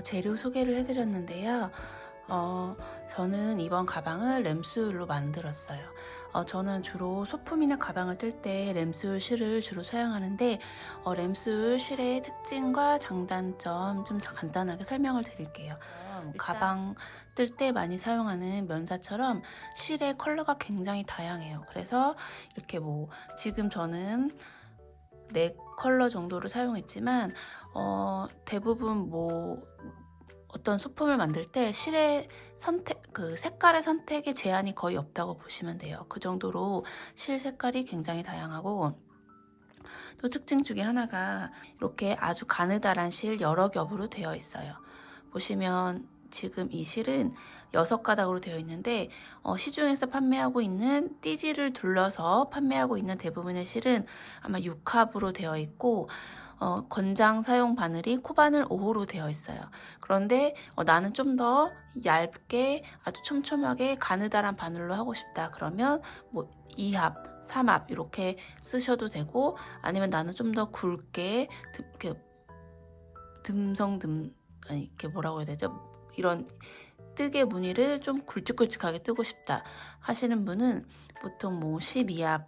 재료 소개를 해드렸는데요. 저는 이번 가방을 램수율로 만들었어요. 저는 주로 소품이나 가방을 뜰 때 램수율 실을 주로 사용하는데 램수율 실의 특징과 장단점 좀 간단하게 설명을 드릴게요. 가방 뜰 때 많이 사용하는 면사처럼 실의 컬러가 굉장히 다양해요. 그래서 이렇게 지금 저는 4컬러 정도를 사용했지만 대부분 어떤 소품을 만들 때 실의 색깔의 선택에 제한이 거의 없다고 보시면 돼요. 그 정도로 실 색깔이 굉장히 다양하고, 또 특징 중에 하나가 이렇게 아주 가느다란 실 여러 겹으로 되어 있어요. 보시면 지금 이 실은 6가닥으로 되어 있는데 시중에서 판매하고 있는 띠지를 둘러서 판매하고 있는 대부분의 실은 아마 6합으로 되어 있고, 권장 사용 바늘이 코바늘 5호로 되어 있어요. 그런데 나는 좀 더 얇게 아주 촘촘하게 가느다란 바늘로 하고 싶다. 그러면 2합, 3합 이렇게 쓰셔도 되고, 아니면 나는 좀 더 굵게 이렇게 이렇게 뭐라고 해야 되죠? 이런 뜨개 무늬를 좀 굵직굵직하게 뜨고 싶다 하시는 분은 보통 12합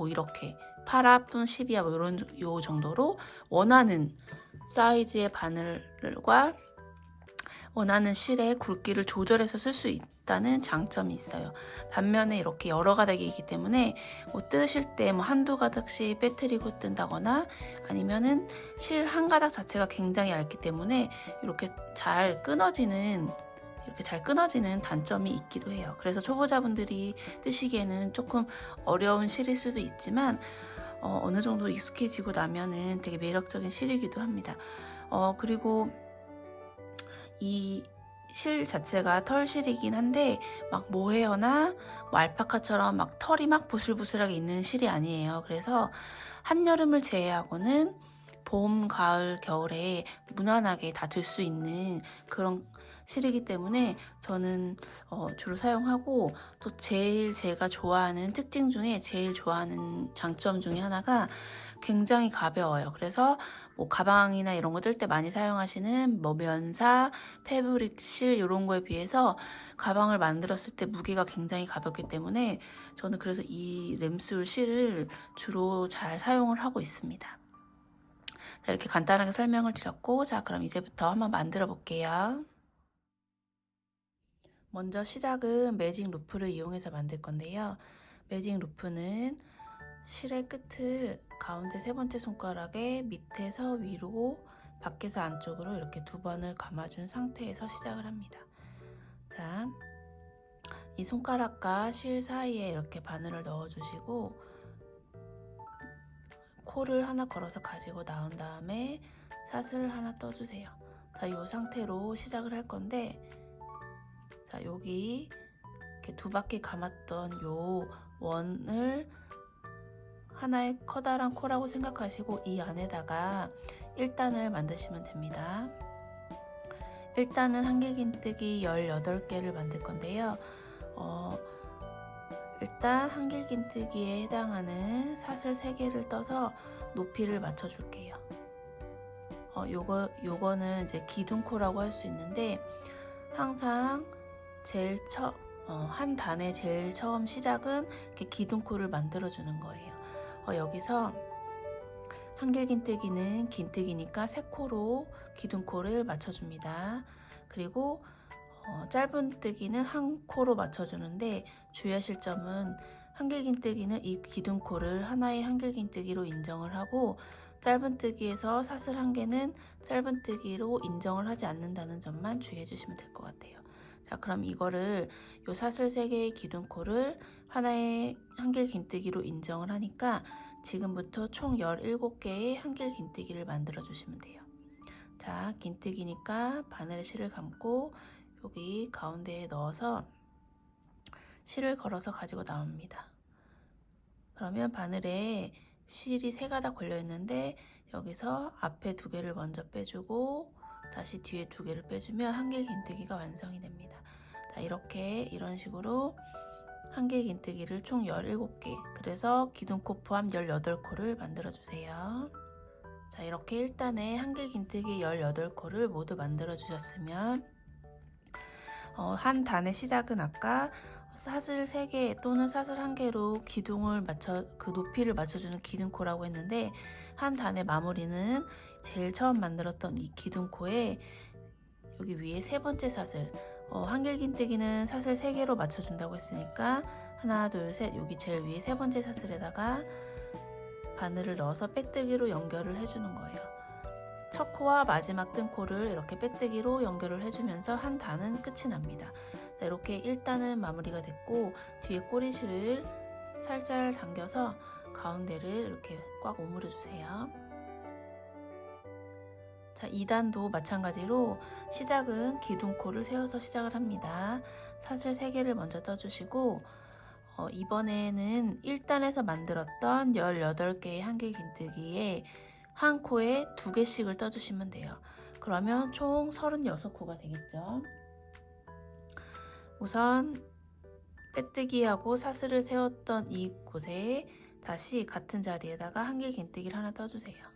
이렇게 8합 또는 12합 이런 정도로 원하는 사이즈의 바늘과 원하는 실의 굵기를 조절해서 쓸 수 있다는 장점이 있어요. 반면에 이렇게 여러 가닥이기 때문에 뜨실 때 한두 가닥씩 빼뜨리고 뜬다거나, 아니면은 실 한 가닥 자체가 굉장히 얇기 때문에 이렇게 잘 끊어지는 단점이 있기도 해요. 그래서 초보자분들이 뜨시기에는 조금 어려운 실일 수도 있지만 어느 정도 익숙해지고 나면은 되게 매력적인 실이기도 합니다. 그리고 이 실 자체가 털실이긴 한데 모헤어나 알파카처럼 털이 부슬부슬하게 있는 실이 아니에요. 그래서 한여름을 제외하고는 봄, 가을, 겨울에 무난하게 다 들 수 있는 그런 실이기 때문에 저는 주로 사용하고, 또 제가 좋아하는 특징 중에 제일 좋아하는 장점 중에 하나가 굉장히 가벼워요. 그래서 가방이나 이런 거 뜰 때 많이 사용하시는 면사, 패브릭 실 이런 거에 비해서 가방을 만들었을 때 무게가 굉장히 가볍기 때문에 저는 그래서 이 램수율 실을 주로 잘 사용을 하고 있습니다. 자, 이렇게 간단하게 설명을 드렸고, 자, 그럼 이제부터 한번 만들어 볼게요. 먼저 시작은 매직 루프를 이용해서 만들 건데요. 매직 루프는 실의 끝을 가운데 3번째 손가락에 밑에서 위로, 밖에서 안쪽으로 이렇게 2번을 감아준 상태에서 시작을 합니다. 자, 이 손가락과 실 사이에 이렇게 바늘을 넣어주시고 코를 하나 걸어서 가지고 나온 다음에 사슬을 하나 떠주세요. 자, 이 상태로 시작을 할 건데, 자, 여기 이렇게 2바퀴 감았던 요 원을 하나의 커다란 코라고 생각하시고 이 안에다가 1단을 만드시면 됩니다. 1단은 한길긴뜨기 18개를 만들 건데요. 일단 한길긴뜨기에 해당하는 사슬 3개를 떠서 높이를 맞춰 줄게요. 요거는 이제 기둥코라고 할 수 있는데, 항상 한 단의 제일 처음 시작은 이렇게 기둥코를 만들어 주는 거예요. 여기서 한길긴뜨기는 긴뜨기니까 3코로 기둥코를 맞춰줍니다. 그리고 짧은뜨기는 1코로 맞춰주는데, 주의하실 점은 한길긴뜨기는 이 기둥코를 하나의 한길긴뜨기로 인정을 하고, 짧은뜨기에서 사슬 1개는 짧은뜨기로 인정을 하지 않는다는 점만 주의해 주시면 될 것 같아요. 자, 그럼 이거를 요 사슬 3개의 기둥코를 하나의 한길긴뜨기로 인정을 하니까 지금부터 총 17개의 한길긴뜨기를 만들어 주시면 돼요. 자, 긴뜨기니까 바늘에 실을 감고 여기 가운데에 넣어서 실을 걸어서 가지고 나옵니다. 그러면 바늘에 실이 3가닥 걸려 있는데 여기서 앞에 2개를 먼저 빼주고 다시 뒤에 2개를 빼주면 한길긴뜨기가 완성이 됩니다. 자, 이렇게 이런 식으로 한길긴뜨기를 총 17개, 그래서 기둥코 포함 18코를 만들어 주세요. 자, 이렇게 1단에 한길긴뜨기 18코를 모두 만들어 주셨으면 한 단의 시작은 아까 사슬 3개 또는 사슬 1개로 기둥을 맞춰 그 높이를 맞춰주는 기둥코라고 했는데, 한 단의 마무리는 제일 처음 만들었던 이 기둥코에 여기 위에 3번째 사슬, 한길긴뜨기는 사슬 3개로 맞춰준다고 했으니까 하나 둘 셋, 여기 제일 위에 3번째 사슬에다가 바늘을 넣어서 빼뜨기로 연결을 해주는 거예요. 첫 코와 마지막 뜬 코를 이렇게 빼뜨기로 연결을 해주면서 한 단은 끝이 납니다. 자, 이렇게 1단은 마무리가 됐고, 뒤에 꼬리실을 살살 당겨서 가운데를 이렇게 꽉 오므려 주세요. 자, 2단도 마찬가지로 시작은 기둥코를 세워서 시작을 합니다. 사슬 3개를 먼저 떠주시고 이번에는 1단에서 만들었던 18개의 한길긴뜨기에 한 코에 2개씩을 떠주시면 돼요. 그러면 총 36코가 되겠죠. 우선 빼뜨기하고 사슬을 세웠던 이곳에 다시 같은 자리에다가 한길긴뜨기를 하나 떠주세요.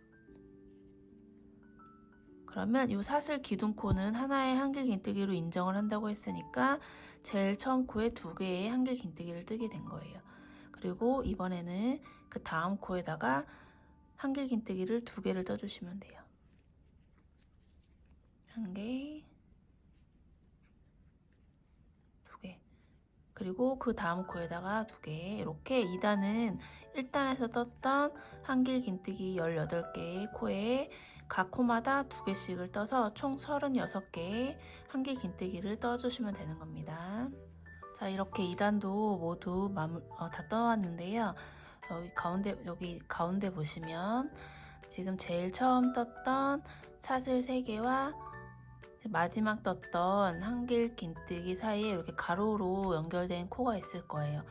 그러면 이 사슬 기둥코는 하나의 한길긴뜨기로 인정을 한다고 했으니까 제일 처음 코에 2개의 한길긴뜨기를 뜨게 된 거예요. 그리고 이번에는 그 다음 코에다가 한길긴뜨기를 2개를 떠주시면 돼요. 1개, 2개, 그리고 그 다음 코에다가 2개. 이렇게 2단은 1단에서 떴던 한길긴뜨기 18개의 코에 각 코마다 2개씩을 떠서 총 36개의 한길긴뜨기를 떠주시면 되는 겁니다. 자, 이렇게 2단도 모두 다 떠왔는데요. 여기 가운데 보시면 지금 제일 처음 떴던 사슬 3개와 마지막 떴던 한길긴뜨기 사이에 이렇게 가로로 연결된 코가 있을 거예요.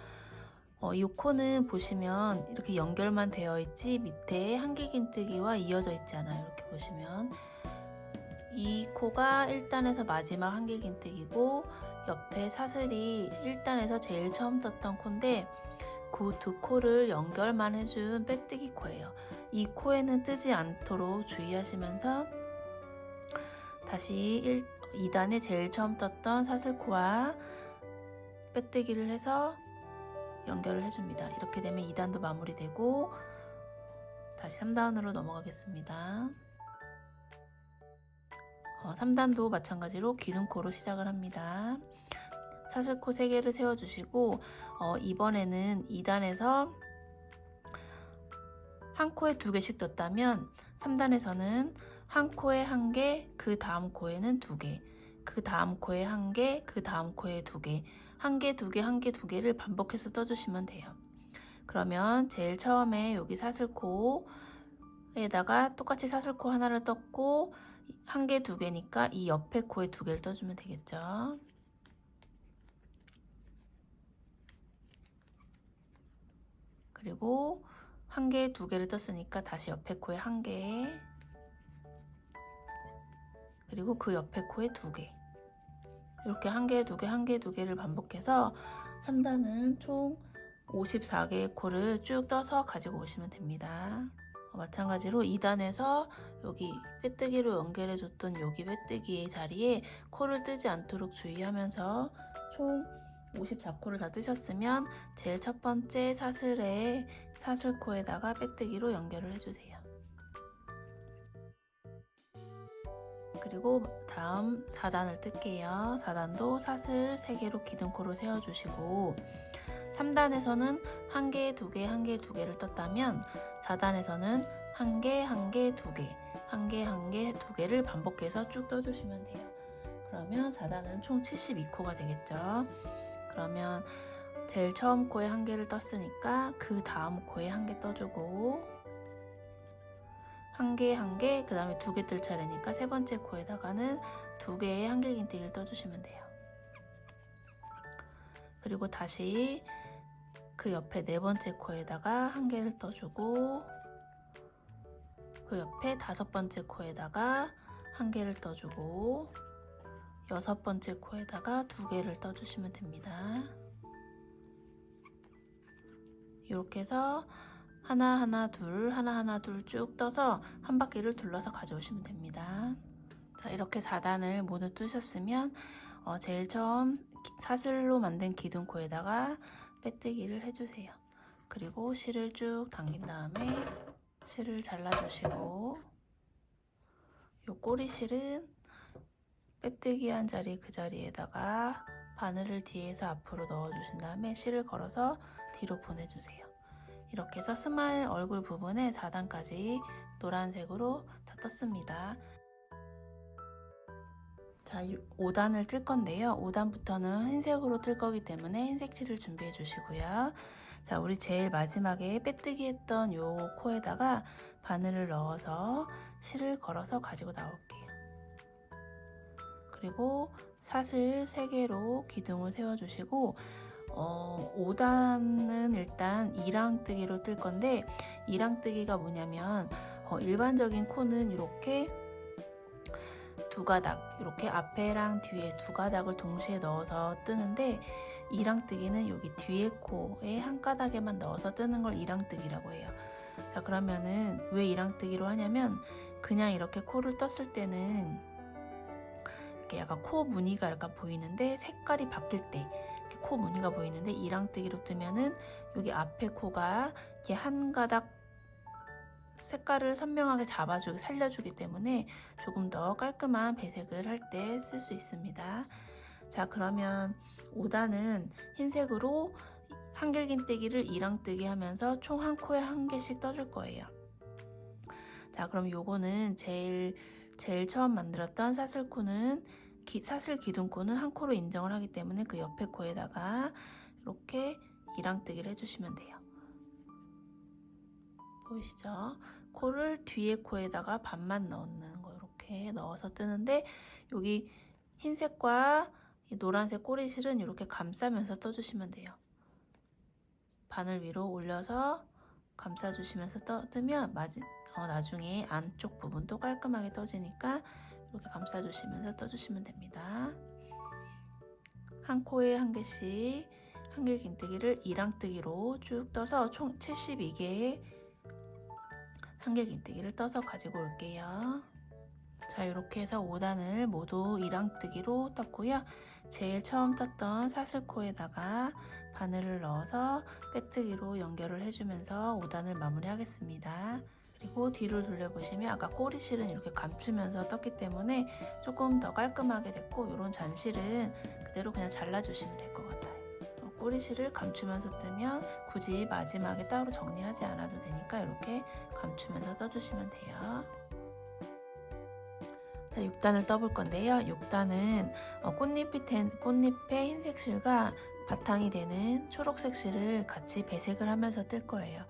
이 코는 보시면 이렇게 연결만 되어 있지 밑에 한길긴뜨기와 이어져 있지 않아요. 이렇게 보시면 이 코가 1단에서 마지막 한길긴뜨기고, 옆에 사슬이 1단에서 제일 처음 떴던 코인데 그 2코를 연결만 해준 빼뜨기 코예요. 이 코에는 뜨지 않도록 주의하시면서 다시 2단에 제일 처음 떴던 사슬코와 빼뜨기를 해서 연결을 해줍니다. 이렇게 되면 2단도 마무리되고 다시 3단으로 넘어가겠습니다. 3단도 마찬가지로 기둥코로 시작을 합니다. 사슬코 3개를 세워주시고 이번에는 2단에서 한 코에 2개씩 떴다면 3단에서는 한 코에 1개, 그 다음 코에는 2개, 그 다음 코에 1개, 그 다음 코에 2개, 1개, 2개, 1개, 2개를 반복해서 떠주시면 돼요. 그러면 제일 처음에 여기 사슬코에다가 똑같이 사슬코 하나를 떴고 1개, 2개니까 이 옆에 코에 2개를 떠주면 되겠죠. 그리고 1개, 2개를 떴으니까 다시 옆에 코에 1개, 그리고 그 옆에 코에 2개, 이렇게 1개, 2개, 1개, 2개를 반복해서 3단은 총 54개의 코를 쭉 떠서 가지고 오시면 됩니다. 마찬가지로 2단에서 여기 빼뜨기로 연결해줬던 여기 빼뜨기의 자리에 코를 뜨지 않도록 주의하면서 총 54코를 다 뜨셨으면 제일 첫 번째 사슬에 사슬코에다가 빼뜨기로 연결을 해주세요. 그리고 다음 4단을 뜰게요. 4단도 사슬 3개로 기둥코로 세워주시고 3단에서는 1개, 2개, 1개, 2개를 떴다면 4단에서는 1개, 1개, 2개, 1개, 1개, 2개를 반복해서 쭉 떠주시면 돼요. 그러면 4단은 총 72코가 되겠죠. 그러면 제일 처음 코에 1개를 떴으니까 그 다음 코에 1개 떠주고 1개, 1개, 그 다음에 2개 뜰 차례니까 세 번째 코에다가는 2개의 한길긴뜨기를 떠주시면 돼요. 그리고 다시 그 옆에 네 번째 코에다가 1개를 떠주고 그 옆에 5번째 코에다가 1개를 떠주고 6번째 코에다가 2개를 떠주시면 됩니다. 이렇게 해서 하나 하나 둘 쭉 떠서 한 바퀴를 둘러서 가져오시면 됩니다. 자, 이렇게 4단을 모두 뜨셨으면 제일 처음 사슬로 만든 기둥코에다가 빼뜨기를 해주세요. 그리고 실을 쭉 당긴 다음에 실을 잘라주시고 이 꼬리실은 빼뜨기 한 자리 그 자리에다가 바늘을 뒤에서 앞으로 넣어주신 다음에 실을 걸어서 뒤로 보내주세요. 이렇게 해서 스마일 얼굴 부분에 4단까지 노란색으로 다 떴습니다. 자, 5단을 뜰 건데요. 5단부터는 흰색으로 뜰 거기 때문에 흰색 실을 준비해 주시고요. 자, 우리 제일 마지막에 빼뜨기 했던 요 코에다가 바늘을 넣어서 실을 걸어서 가지고 나올게요. 그리고 사슬 3개로 기둥을 세워주시고 5단은 일단 2랑뜨기로 뜰 건데 2랑뜨기가 뭐냐면 일반적인 코는 이렇게 2가닥, 이렇게 앞에랑 뒤에 2가닥을 동시에 넣어서 뜨는데 2랑뜨기는 여기 뒤에 코에 한 가닥에만 넣어서 뜨는 걸 2랑뜨기라고 해요. 자, 그러면은 왜 2랑뜨기로 하냐면 그냥 이렇게 코를 떴을 때는 이렇게 약간 코 무늬가 약간 보이는데 색깔이 바뀔 때 이렇게 코 무늬가 보이는데 2랑뜨기로 뜨면은 여기 앞에 코가 이렇게 한 가닥 색깔을 선명하게 잡아주고 살려주기 때문에 조금 더 깔끔한 배색을 할 때 쓸 수 있습니다. 자, 그러면 5단은 흰색으로 한길긴뜨기를 2랑뜨기 하면서 총 한 코에 1개씩 떠줄 거예요. 자, 그럼 요거는 제일 처음 만들었던 사슬코는 사슬 기둥코는 한 코로 인정을 하기 때문에 그 옆에 코에다가 이렇게 2랑뜨기를 해주시면 돼요. 보이시죠? 코를 뒤에 코에다가 반만 넣는 거 이렇게 넣어서 뜨는데 여기 흰색과 노란색 꼬리실은 이렇게 감싸면서 떠주시면 돼요. 바늘 위로 올려서 감싸주시면서 뜨면 나중에 안쪽 부분도 깔끔하게 떠지니까 이렇게 감싸주시면서 떠주시면 됩니다. 한 코에 1개씩 한길긴뜨기를 2랑뜨기로 쭉 떠서 총 72개의 한길긴뜨기를 떠서 가지고 올게요. 자, 이렇게 해서 5단을 모두 2랑뜨기로 떴고요. 제일 처음 떴던 사슬코에다가 바늘을 넣어서 빼뜨기로 연결을 해주면서 5단을 마무리하겠습니다. 그리고 뒤를 돌려보시면 아까 꼬리실은 이렇게 감추면서 떴기 때문에 조금 더 깔끔하게 됐고 이런 잔실은 그대로 그냥 잘라주시면 될 것 같아요. 꼬리실을 감추면서 뜨면 굳이 마지막에 따로 정리하지 않아도 되니까 이렇게 감추면서 떠주시면 돼요. 자, 6단을 떠볼 건데요. 6단은 꽃잎의 흰색 실과 바탕이 되는 초록색 실을 같이 배색을 하면서 뜰 거예요.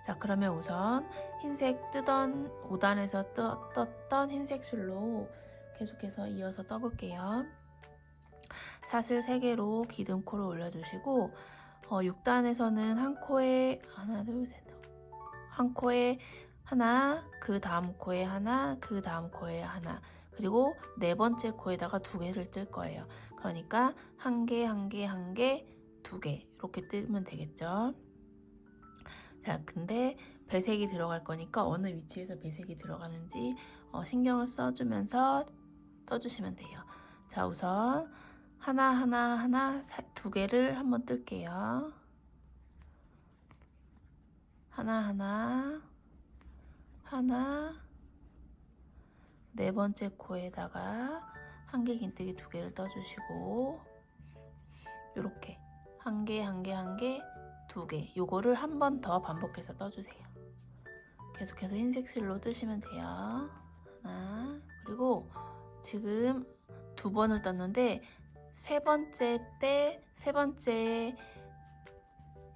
자, 그러면 우선 흰색 5단에서 떴던 흰색 실로 계속해서 이어서 떠볼게요. 사슬 3개로 기둥코를 올려주시고 6단에서는 한 코에 한 코에 하나, 그 다음 코에 하나, 그 다음 코에 하나, 그리고 4번째 코에다가 2개를 뜰 거예요. 그러니까 1개, 1개, 1개, 2개 이렇게 뜨면 되겠죠. 자, 근데 배색이 들어갈 거니까 어느 위치에서 배색이 들어가는지 신경을 써주면서 떠주시면 돼요. 자, 우선 하나, 2개를 한번 뜰게요. 하나, 4번째 코에다가 한길긴뜨기 2개를 떠주시고 이렇게 1개, 2개 요거를 한 번 더 반복해서 떠주세요. 계속해서 흰색 실로 뜨시면 돼요. 하나, 그리고 지금 2번을 떴는데 세 번째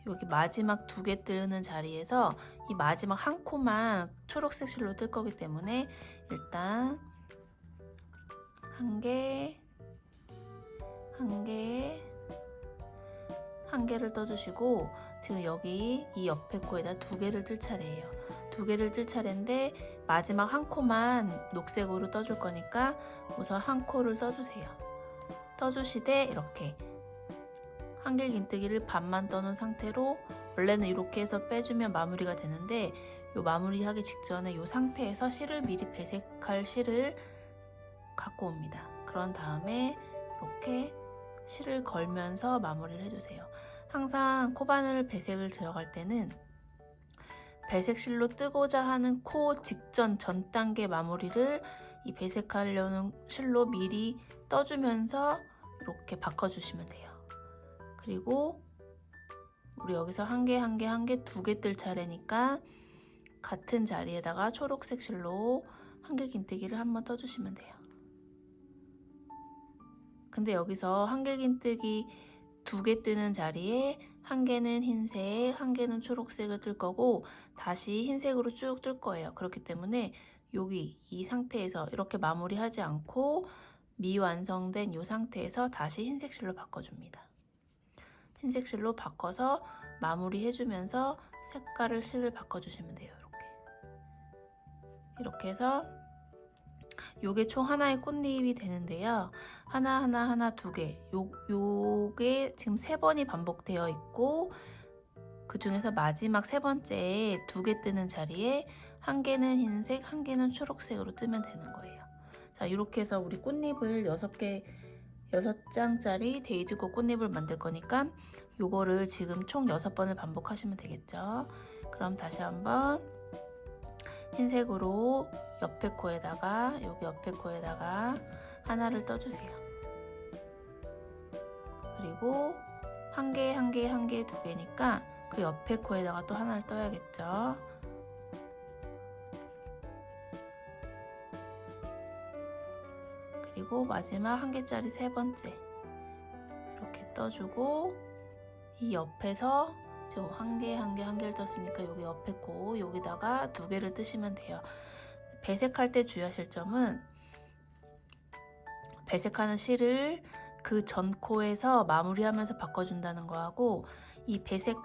여기 마지막 2개 뜨는 자리에서 이 마지막 한 코만 초록색 실로 뜰 거기 때문에 일단 1개를 떠주시고 지금 여기 이 옆에 코에다 2개를 뜰 차례예요. 두 개를 뜰 차례인데 마지막 한 코만 녹색으로 떠줄 거니까 우선 한 코를 떠주세요. 떠주시되 이렇게 한길긴뜨기를 반만 떠놓은 상태로, 원래는 이렇게 해서 빼주면 마무리가 되는데 요 마무리하기 직전에 요 상태에서 실을 미리 배색할 실을 갖고 옵니다. 그런 다음에 이렇게 실을 걸면서 마무리를 해주세요. 항상 코바늘 배색을 들어갈 때는 배색실로 뜨고자 하는 코 직전 전 단계 마무리를 이 배색하려는 실로 미리 떠주면서 이렇게 바꿔주시면 돼요. 그리고 우리 여기서 한 개 한 개 한 개 두 개 뜰 차례니까 같은 자리에다가 초록색 실로 한길긴뜨기를 한번 떠주시면 돼요. 근데 여기서 한길긴뜨기 두 개 뜨는 자리에 한 개는 흰색, 한 개는 초록색을 뜰 거고 다시 흰색으로 쭉 뜰 거예요. 그렇기 때문에 여기 이 상태에서 이렇게 마무리하지 않고 미완성된 이 상태에서 다시 흰색 실로 바꿔줍니다. 흰색 실로 바꿔서 마무리 해주면서 색깔을 실을 바꿔주시면 돼요. 이렇게 해서 요게 총 하나의 꽃잎이 되는데요. 하나 두 개. 요게 지금 3번이 반복되어 있고 그 중에서 마지막 3번째에 두 개 뜨는 자리에 한 개는 흰색, 한 개는 초록색으로 뜨면 되는 거예요. 자, 이렇게 해서 우리 꽃잎을 6장짜리 데이지꽃 꽃잎을 만들 거니까 요거를 지금 총 6번을 반복하시면 되겠죠. 그럼 다시 한번 흰색으로 옆에 코에다가, 여기 옆에 코에다가 하나를 떠주세요. 그리고 한 개, 한 개, 한 개, 두 개니까 그 옆에 코에다가 또 하나를 떠야겠죠. 그리고 마지막 한 개짜리 3번째 이렇게 떠주고, 이 옆에서 지금 한 개, 한 개, 한 개를 떴으니까 여기 옆에 코 여기다가 두 개를 뜨시면 돼요. 배색할 때 주의하실 점은 배색하는 실을 그 전 코에서 마무리하면서 바꿔준다는 거하고, 이 배색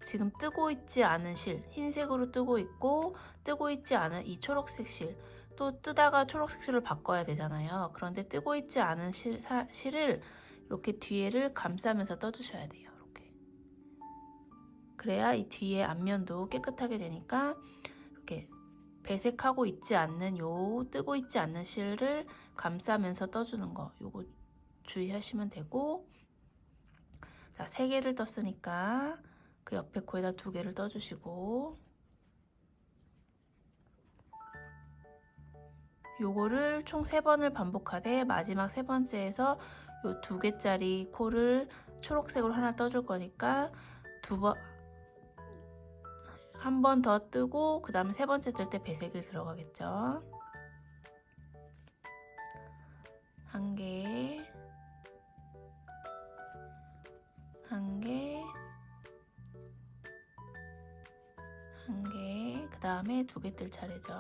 지금 뜨고 있지 않은 실, 흰색으로 뜨고 있고 뜨고 있지 않은 이 초록색 실, 또 뜨다가 초록색 실을 바꿔야 되잖아요. 그런데 뜨고 있지 않은 실을 이렇게 뒤에를 감싸면서 떠주셔야 돼요. 이렇게. 그래야 이 뒤에 앞면도 깨끗하게 되니까 이렇게 배색하고 있지 않는 요 뜨고 있지 않는 실을 감싸면서 떠주는 거, 요거 주의하시면 되고, 자, 3개를 떴으니까 그 옆에 코에다 2개를 떠주시고, 요거를 총 3번을 반복하되 마지막 3번째에서 요 2개짜리 코를 초록색으로 하나 떠줄 거니까 한 번 더 뜨고 그 다음에 3번째 뜰 때 배색이 들어가겠죠. 한 개, 한 개, 한 개, 그 다음에 2개 뜰 차례죠.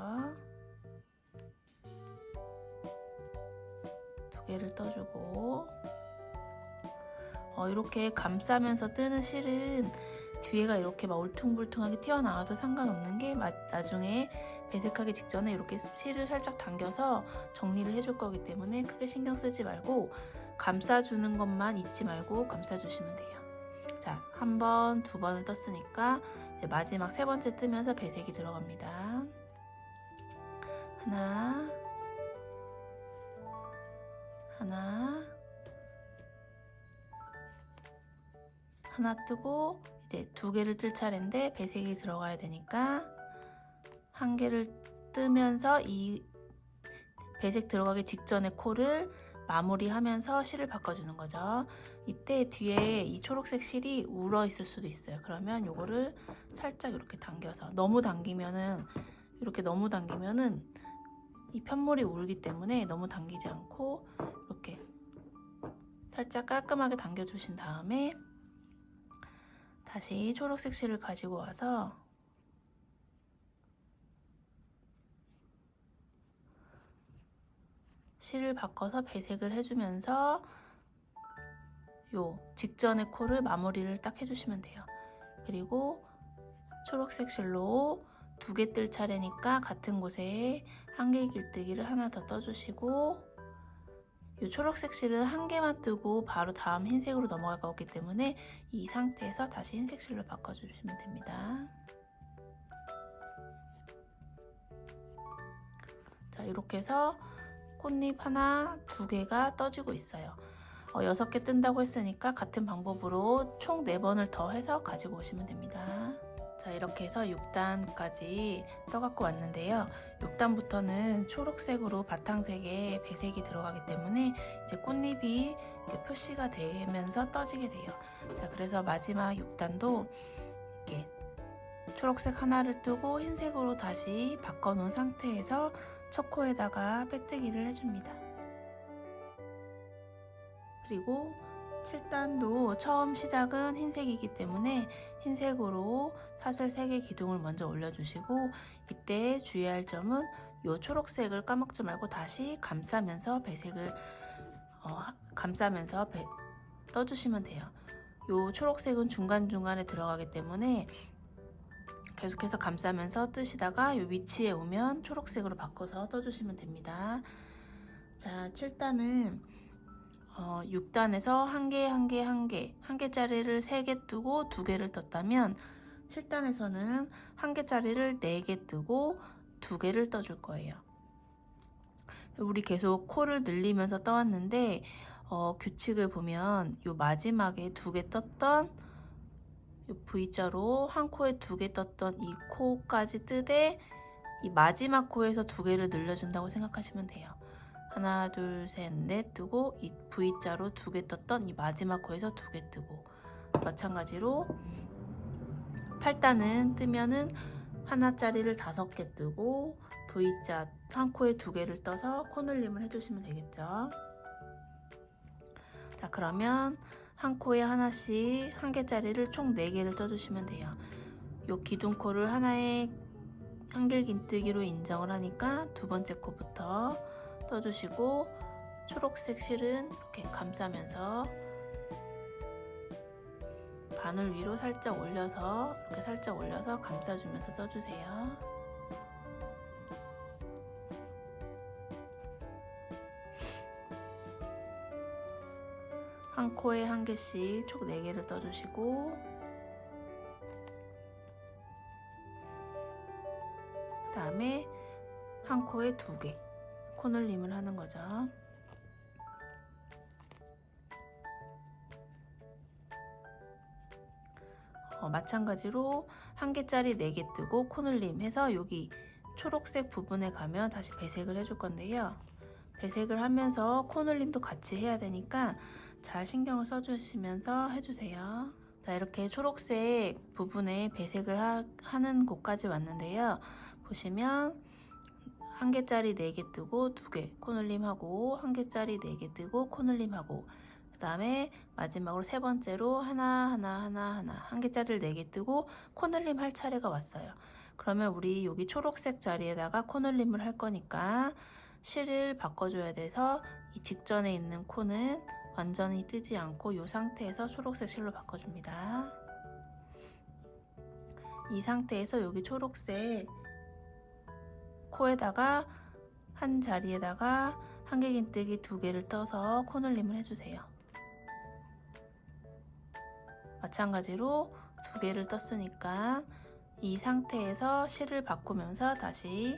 2개를 떠주고, 이렇게 감싸면서 뜨는 실은 뒤에가 이렇게 막 울퉁불퉁하게 튀어나와도 상관없는 게, 나중에 배색하기 직전에 이렇게 실을 살짝 당겨서 정리를 해줄 거기 때문에 크게 신경 쓰지 말고 감싸주는 것만 잊지 말고 감싸주시면 돼요. 자, 한 번, 2번을 떴으니까 이제 마지막 3번째 뜨면서 배색이 들어갑니다. 하나, 하나 뜨고 이제 2개를 뜰 차례인데 배색이 들어가야 되니까 한 개를 뜨면서 이 배색 들어가기 직전에 코를 마무리하면서 실을 바꿔주는 거죠. 이때 뒤에 이 초록색 실이 울어 있을 수도 있어요. 그러면 요거를 살짝 이렇게 당겨서, 너무 당기면은 이 편물이 울기 때문에 너무 당기지 않고 이렇게 살짝 깔끔하게 당겨주신 다음에 다시 초록색 실을 가지고 와서 실을 바꿔서 배색을 해주면서 요 직전의 코를 마무리를 딱 해주시면 돼요. 그리고 초록색 실로 2개 뜰 차례니까 같은 곳에 한개 길뜨기를 하나 더 떠주시고, 이 초록색 실은 한 개만 뜨고 바로 다음 흰색으로 넘어갈 거기 때문에 이 상태에서 다시 흰색 실로 바꿔주시면 됩니다. 자, 이렇게 해서 꽃잎 하나, 2개가 떠지고 있어요. 6개 뜬다고 했으니까 같은 방법으로 총 4번을 더 해서 가지고 오시면 됩니다. 자, 이렇게 해서 6단까지 떠갖고 왔는데요. 6단부터는 초록색으로 바탕색에 배색이 들어가기 때문에 이제 꽃잎이 이렇게 표시가 되면서 떠지게 돼요. 자, 그래서 마지막 6단도 이렇게 초록색 하나를 뜨고 흰색으로 다시 바꿔놓은 상태에서 첫 코에다가 빼뜨기를 해줍니다. 그리고 7단도 처음 시작은 흰색이기 때문에 흰색으로 사슬 3개 기둥을 먼저 올려주시고, 이때 주의할 점은 이 초록색을 까먹지 말고 다시 감싸면서 배색을 떠주시면 돼요. 이 초록색은 중간중간에 들어가기 때문에 계속해서 감싸면서 뜨시다가 이 위치에 오면 초록색으로 바꿔서 떠주시면 됩니다. 자, 7단은 6단에서 한 개짜리를 3개 뜨고 2개를 떴다면 7단에서는 한 개짜리를 4개 뜨고 2개를 떠줄 거예요. 우리 계속 코를 늘리면서 떠왔는데 규칙을 보면 요 마지막에 2개 떴던 요 V자로 한 코에 2개 떴던 이 코까지 뜨되 이 마지막 코에서 2개를 늘려준다고 생각하시면 돼요. 하나, 둘, 셋, 넷 뜨고 이 V자로 2개 떴던 이 마지막 코에서 2개 뜨고, 마찬가지로 8단은 뜨면은 하나짜리를 5개 뜨고 V자 한 코에 2개를 떠서 코늘림을 해주시면 되겠죠. 자, 그러면 한 코에 하나씩 한 개짜리를 총 4개를 떠주시면 돼요. 요 기둥코를 하나의 한길 긴뜨기로 인정을 하니까 2번째 코부터 떠주시고, 초록색 실은 이렇게 감싸면서 바늘 위로 살짝 올려서 이렇게 살짝 올려서 감싸주면서 떠주세요. 한 코에 한 개씩 총 4개를 떠주시고, 그 다음에 한 코에 2개 코늘림을 하는 거죠. 마찬가지로 한 개짜리 4개 뜨고 코늘림 해서 여기 초록색 부분에 가면 다시 배색을 해줄 건데요. 배색을 하면서 코늘림도 같이 해야 되니까 잘 신경을 써주시면서 해주세요. 자, 이렇게 초록색 부분에 배색을 하는 곳까지 왔는데요. 보시면 한 개짜리 4개 뜨고 2개 코늘림하고, 한 개짜리 4개 뜨고 코늘림하고, 그 다음에 마지막으로 3번째로 하나 한 개짜리를 4개 뜨고 코늘림 할 차례가 왔어요. 그러면 우리 여기 초록색 자리에다가 코늘림을 할 거니까 실을 바꿔줘야 돼서 이 직전에 있는 코는 완전히 뜨지 않고 이 상태에서 초록색 실로 바꿔줍니다. 이 상태에서 여기 초록색 코에다가 한 자리에다가 한개 긴뜨기 2개를 떠서 코늘림을 해주세요. 마찬가지로 2개를 떴으니까 이 상태에서 실을 바꾸면서 다시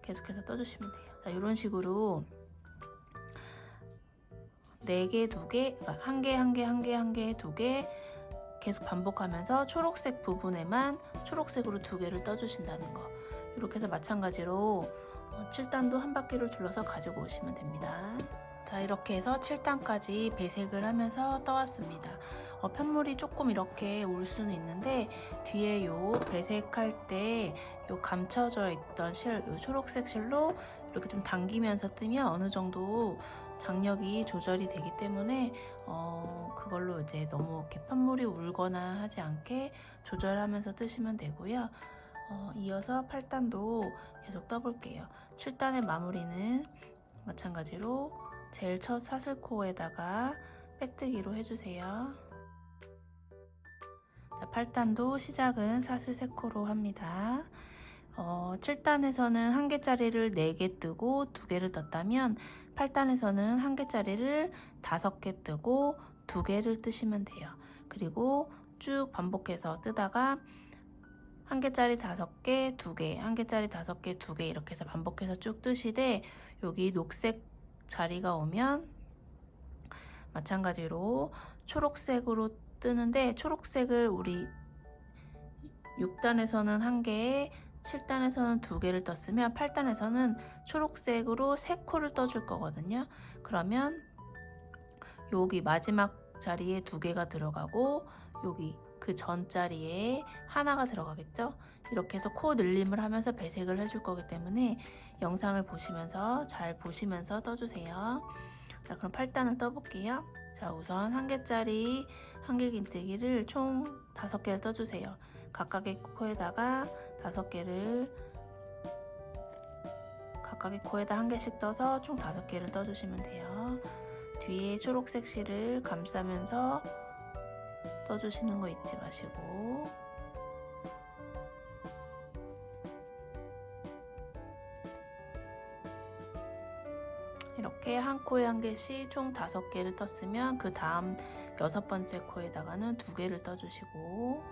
계속해서 떠주시면 돼요. 자, 이런 식으로 4개, 2개, 그러니까 한 개, 2개 계속 반복하면서 초록색 부분에만 초록색으로 2개를 떠주신다는 거. 이렇게 해서 마찬가지로 7단도 한 바퀴를 둘러서 가지고 오시면 됩니다. 자, 이렇게 해서 7단까지 배색을 하면서 떠왔습니다. 편물이 조금 이렇게 울 수는 있는데 뒤에 요 배색할 때 요 감춰져 있던 실, 요 초록색 실로 이렇게 좀 당기면서 뜨면 어느 정도 장력이 조절이 되기 때문에 그걸로 이제 너무 이렇게 편물이 울거나 하지 않게 조절하면서 뜨시면 되고요. 이어서 8단도 계속 떠볼게요. 7단의 마무리는 마찬가지로 제일 첫 사슬코에다가 빼뜨기로 해주세요. 자, 8단도 시작은 사슬 3코로 합니다. 7단에서는 1개짜리를 4개 뜨고 2개를 떴다면 8단에서는 1개짜리를 5개 뜨고 2개를 뜨시면 돼요. 그리고 쭉 반복해서 뜨다가 1개짜리 5개, 2개, 1개짜리 5개, 2개 이렇게 해서 반복해서 쭉 뜨시되 여기 녹색 자리가 오면 마찬가지로 초록색으로 뜨는데 초록색을 우리 6단에서는 1개에 7단에서는 2개를 떴으면 8단에서는 초록색으로 3코를 떠줄 거거든요. 그러면 여기 마지막 자리에 2개가 들어가고 여기 그 전 자리에 하나가 들어가겠죠. 이렇게 해서 코 늘림을 하면서 배색을 해줄 거기 때문에 영상을 보시면서 잘 보시면서 떠주세요. 자, 그럼 8단을 떠볼게요. 자, 우선 1개짜리 1개 긴뜨기를 총 5개를 떠주세요. 각각의 코에다가 5개를 각각의 코에다 1개씩 떠서 총 5개를 떠주시면 돼요. 뒤에 초록색 실을 감싸면서 떠주시는 거 잊지 마시고 이렇게 한 코에 1개씩 총 5개를 떴으면 그 다음 6번째 코에다가는 2개를 떠주시고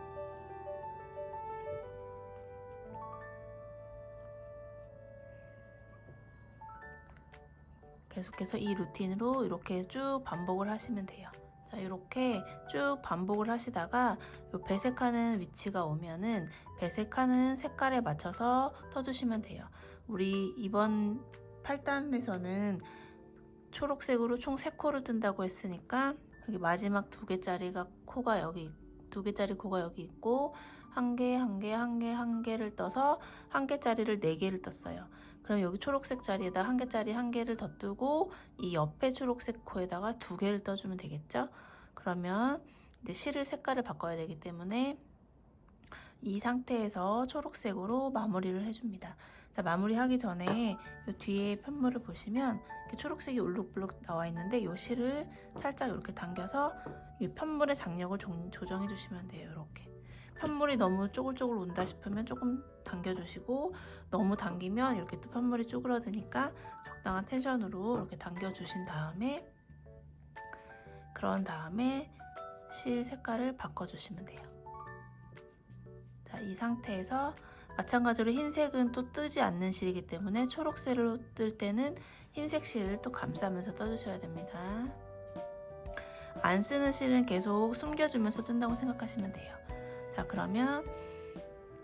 계속해서 이 루틴으로 이렇게 쭉 반복을 하시면 돼요. 자, 이렇게 쭉 반복을 하시다가 요 배색하는 위치가 오면은 배색하는 색깔에 맞춰서 떠주시면 돼요. 우리 이번 8단에서는 초록색으로 총 3코를 뜬다고 했으니까 여기 마지막 2개짜리가 코가 여기 2개짜리 코가 여기 있고 1개, 1개, 1개, 1개를 떠서 1개짜리를 4개를 떴어요. 그럼 여기 초록색 자리에다 1개짜리 1개를 더 뜨고 이 옆에 초록색 코에다가 2개를 떠주면 되겠죠? 그러면 이제 실을 색깔을 바꿔야 되기 때문에 이 상태에서 초록색으로 마무리를 해줍니다. 자, 마무리하기 전에 이 뒤에 편물을 보시면 이렇게 초록색이 울룩불룩 나와 있는데 이 실을 살짝 이렇게 당겨서 이 편물의 장력을 조정해 주시면 돼요. 이렇게 편물이 너무 쪼글쪼글 온다 싶으면 조금 당겨주시고 너무 당기면 이렇게 또 편물이 쭈그러드니까 적당한 텐션으로 이렇게 당겨주신 다음에 그런 다음에 실 색깔을 바꿔주시면 돼요. 자, 이 상태에서 마찬가지로 흰색은 또 뜨지 않는 실이기 때문에 초록색으로 뜰 때는 흰색 실을 또 감싸면서 떠주셔야 됩니다. 안 쓰는 실은 계속 숨겨주면서 뜬다고 생각하시면 돼요. 자, 그러면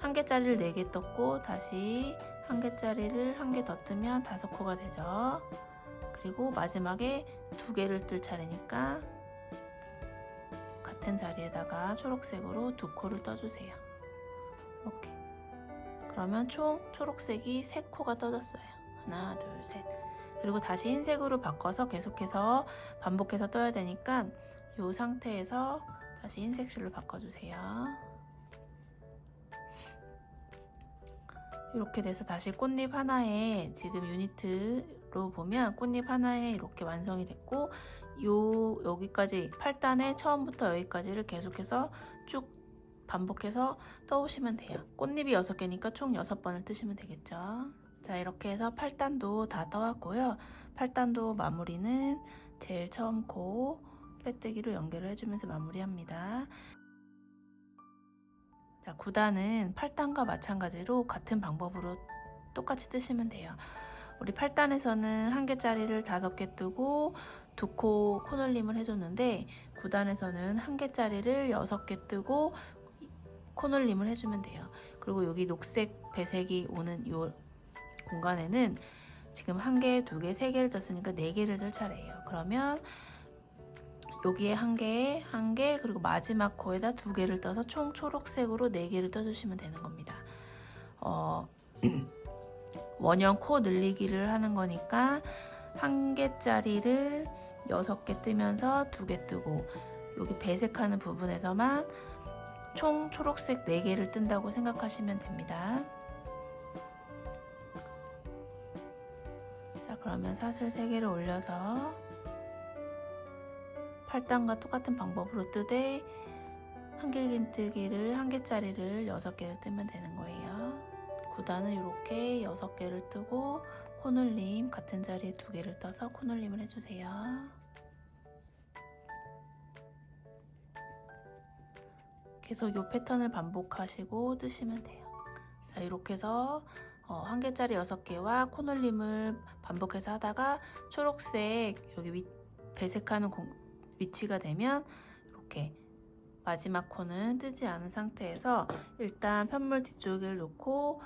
1개짜리를 4개 떴고 다시 1개짜리를 1개 더 뜨면 5코가 되죠. 그리고 마지막에 2개를 뜰 차례니까 같은 자리에다가 초록색으로 2코를 떠주세요. 이렇게. 그러면 총 초록색이 3코가 떠졌어요. 하나, 둘, 셋. 그리고 다시 흰색으로 바꿔서 계속해서 반복해서 떠야 되니까 이 상태에서 다시 흰색 실로 바꿔주세요. 이렇게 돼서 다시 꽃잎 하나에 지금 유니트로 보면 꽃잎 하나에 이렇게 완성이 됐고 여기까지 8단에 처음부터 여기까지를 계속해서 쭉 반복해서 떠오시면 돼요. 꽃잎이 6개니까 총 6번을 뜨시면 되겠죠. 자, 이렇게 해서 8단도 다 떠왔고요. 8단도 마무리는 제일 처음 코 빼뜨기로 연결을 해주면서 마무리합니다. 자, 9단은 8단과 마찬가지로 같은 방법으로 똑같이 뜨시면 돼요. 우리 8단에서는 1개짜리를 5개 뜨고 2코 코늘림을 해줬는데 9단에서는 1개짜리를 6개 뜨고 코늘림을 해주면 돼요. 그리고 여기 녹색 배색이 오는 이 공간에는 지금 1개, 2개, 3개를 떴으니까 4개를 뜰 차례예요. 그러면 여기에 1개에 1개 그리고 마지막 코에다 2개를 떠서 총 초록색으로 4개를 떠주시면 되는 겁니다. 원형 코 늘리기를 하는 거니까 1개짜리를 6개 뜨면서 2개 뜨고 여기 배색하는 부분에서만 총 초록색 4개를 뜬다고 생각하시면 됩니다. 자, 그러면 사슬 3개를 올려서 8단과 똑같은 방법으로 뜨되 한길긴뜨기를 1개짜리를 6개를 뜨면 되는 거예요. 9단은 이렇게 6개를 뜨고 코늘림 같은 자리에 2개를 떠서 코늘림을 해주세요. 계속 이 패턴을 반복하시고 뜨시면 돼요. 자, 이렇게 해서 1개짜리 6개와 코늘림을 반복해서 하다가 초록색 여기 배색하는 위치가 되면 이렇게 마지막 코는 뜨지 않은 상태에서 일단 편물 뒤쪽을 놓고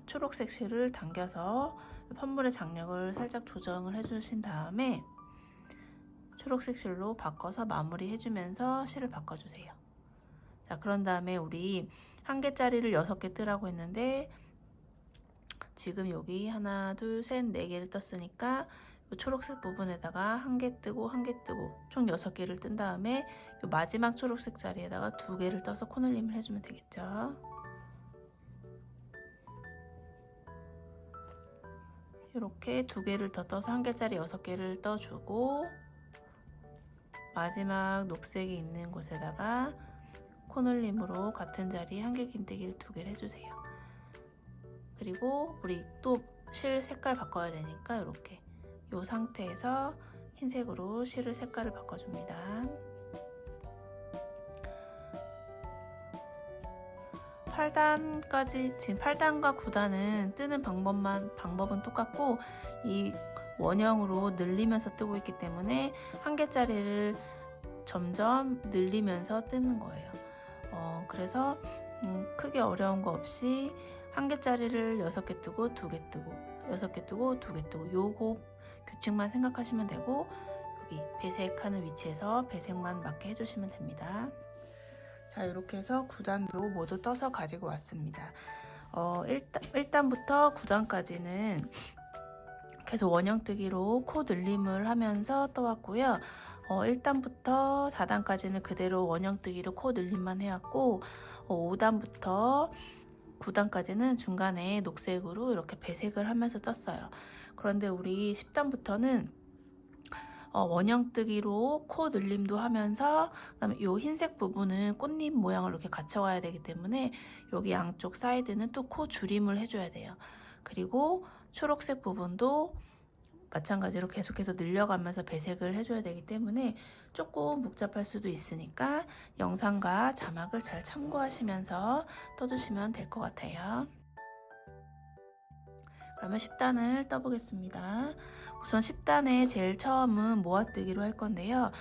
초록색 실을 당겨서 편물의 장력을 살짝 조정을 해주신 다음에 초록색 실로 바꿔서 마무리 해주면서 실을 바꿔주세요. 자, 그런 다음에 우리 1개짜리를 6개 뜨라고 했는데 지금 여기 하나, 둘, 셋, 4개를 떴으니까 초록색 부분에다가 1개 뜨고 1개 뜨고 총 6개를 뜬 다음에 이 마지막 초록색 자리에다가 2개를 떠서 코늘림을 해주면 되겠죠. 이렇게 2개를 더 떠서 1개짜리 6개를 떠주고 마지막 녹색이 있는 곳에다가 코늘림으로 같은 자리에 한길긴뜨기를 2개를 해주세요. 그리고 우리 또 실 색깔 바꿔야 되니까 이렇게 이 상태에서 흰색으로 실을 색깔을 바꿔줍니다. 8단까지 지금 8단과 9단은 뜨는 방법은 똑같고 이 원형으로 늘리면서 뜨고 있기 때문에 1개짜리를 점점 늘리면서 뜨는 거예요. 그래서 크게 어려운 거 없이 1개짜리를 6개 뜨고 2개 뜨고 6개 뜨고 2개 뜨고 요거 규칙만 생각하시면 되고 여기 배색하는 위치에서 배색만 맞게 해주시면 됩니다. 자, 이렇게 해서 9단도 모두 떠서 가지고 왔습니다. 1단부터 9단까지는 계속 원형뜨기로 코 늘림을 하면서 떠왔고요. 1단부터 4단까지는 그대로 원형뜨기로 코 늘림만 해왔고 5단부터 9단까지는 중간에 녹색으로 이렇게 배색을 하면서 떴어요. 그런데 우리 10단부터는 원형뜨기로 코 늘림도 하면서 그다음에 이 흰색 부분은 꽃잎 모양을 이렇게 갖춰가야 되기 때문에 여기 양쪽 사이드는 또 코 줄임을 해줘야 돼요. 그리고 초록색 부분도 마찬가지로 계속해서 늘려가면서 배색을 해줘야 되기 때문에 조금 복잡할 수도 있으니까 영상과 자막을 잘 참고하시면서 떠주시면 될 것 같아요. 그러면 10단을 떠보겠습니다. 우선 10단에 제일 처음은 모아뜨기로 할 건데요.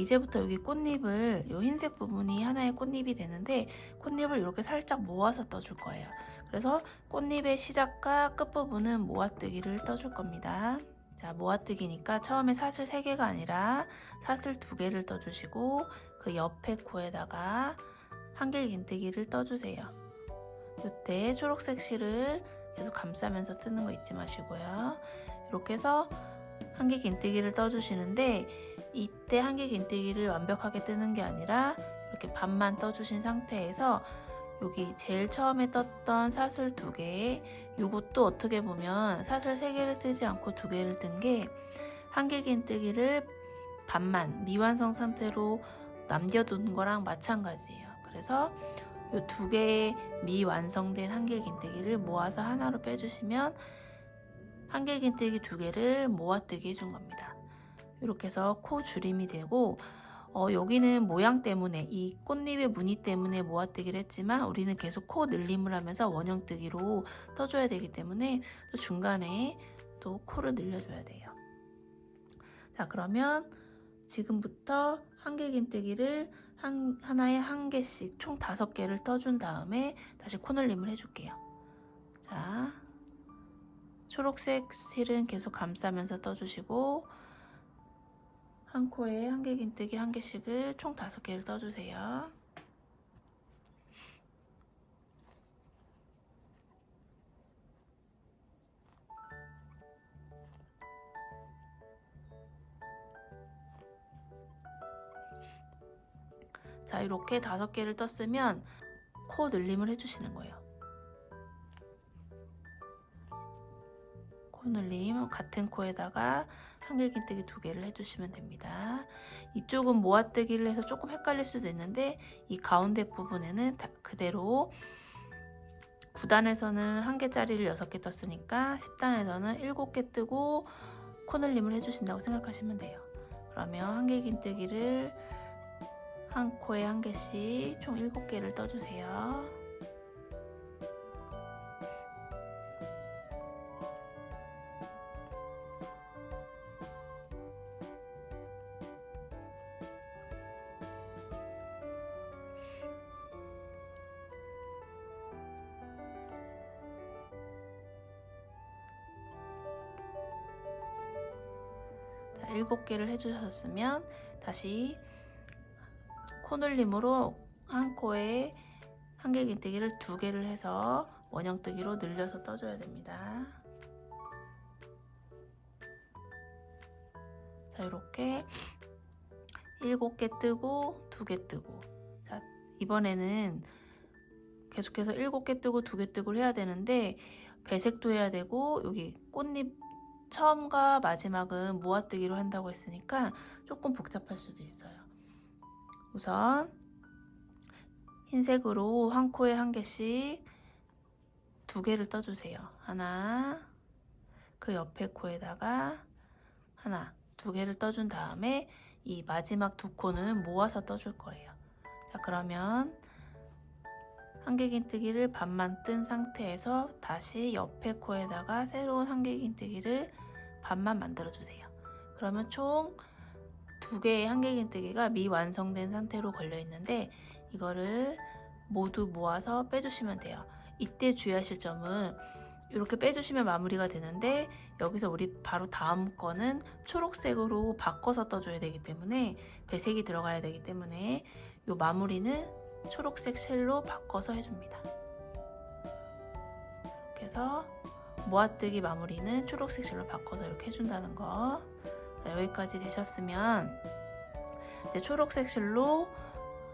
이제부터 여기 꽃잎을, 이 흰색 부분이 하나의 꽃잎이 되는데 꽃잎을 이렇게 살짝 모아서 떠줄 거예요. 그래서 꽃잎의 시작과 끝부분은 모아뜨기를 떠줄 겁니다. 자, 모아뜨기니까 처음에 사슬 3개가 아니라 사슬 2개를 떠주시고 그 옆에 코에다가 한길긴뜨기를 떠주세요. 이때 초록색 실을 계속 감싸면서 뜨는 거 잊지 마시고요. 이렇게 해서 한길긴뜨기를 떠주시는데 이때 한길긴뜨기를 완벽하게 뜨는 게 아니라 이렇게 반만 떠주신 상태에서 여기 제일 처음에 떴던 사슬 2개, 이것도 어떻게 보면 사슬 3개를 뜨지 않고 2개를 뜬 게 한길긴뜨기를 반만 미완성 상태로 남겨둔 거랑 마찬가지예요. 그래서 이 2개의 미완성된 한길긴뜨기를 모아서 하나로 빼주시면 한길긴뜨기 2개를 모아뜨기 해준 겁니다. 이렇게 해서 코 줄임이 되고 여기는 모양 때문에 이 꽃잎의 무늬 때문에 모아뜨기를 했지만 우리는 계속 코 늘림을 하면서 원형뜨기로 떠줘야 되기 때문에 또 중간에 또 코를 늘려줘야 돼요. 자, 그러면 지금부터 한길긴뜨기를 하나에 1개씩 총 5개를 떠준 다음에 다시 코늘림을 해줄게요. 자, 초록색 실은 계속 감싸면서 떠주시고 한 코에 한길긴뜨기 1개씩을 총 5개를 떠주세요. 자, 이렇게 5개를 떴으면 코 늘림을 해주시는 거예요. 코 코늘림 같은 코에다가 한길긴뜨기 2개를 해주시면 됩니다. 이쪽은 모아뜨기를 해서 조금 헷갈릴 수도 있는데 이 가운데 부분에는 그대로 9단에서는 1개짜리를 6개 떴으니까 10단에서는 7개 뜨고 코늘림을 해주신다고 생각하시면 돼요. 그러면 한길긴뜨기를 한 코에 1개씩 총 7개를 떠주세요. 자, 7개를 해주셨으면 다시 코늘림으로 한 코에 한길긴뜨기를 2개를 해서 원형뜨기로 늘려서 떠줘야 됩니다. 자, 이렇게 7개 뜨고 2개 뜨고, 자, 이번에는 계속해서 7개 뜨고 2개 뜨고 해야 되는데 배색도 해야 되고 여기 꽃잎 처음과 마지막은 모아뜨기로 한다고 했으니까 조금 복잡할 수도 있어요. 우선 흰색으로 한 코에 1개씩 2개를 떠주세요. 하나, 그 옆에 코에다가 하나, 2개를 떠준 다음에 이 마지막 2코는 모아서 떠줄 거예요. 자, 그러면 한길긴뜨기를 반만 뜬 상태에서 다시 옆에 코에다가 새로운 한길긴뜨기를 반만 만들어 주세요. 그러면 총 2개의 한길긴뜨기가 미완성된 상태로 걸려 있는데 이거를 모두 모아서 빼주시면 돼요. 이때 주의하실 점은 이렇게 빼주시면 마무리가 되는데 여기서 우리 바로 다음 거는 초록색으로 바꿔서 떠줘야 되기 때문에 배색이 들어가야 되기 때문에 이 마무리는 초록색 쉘로 바꿔서 해줍니다. 이렇게 해서 모아뜨기 마무리는 초록색 쉘로 바꿔서 이렇게 해준다는 거. 자, 여기까지 되셨으면 이제 초록색 실로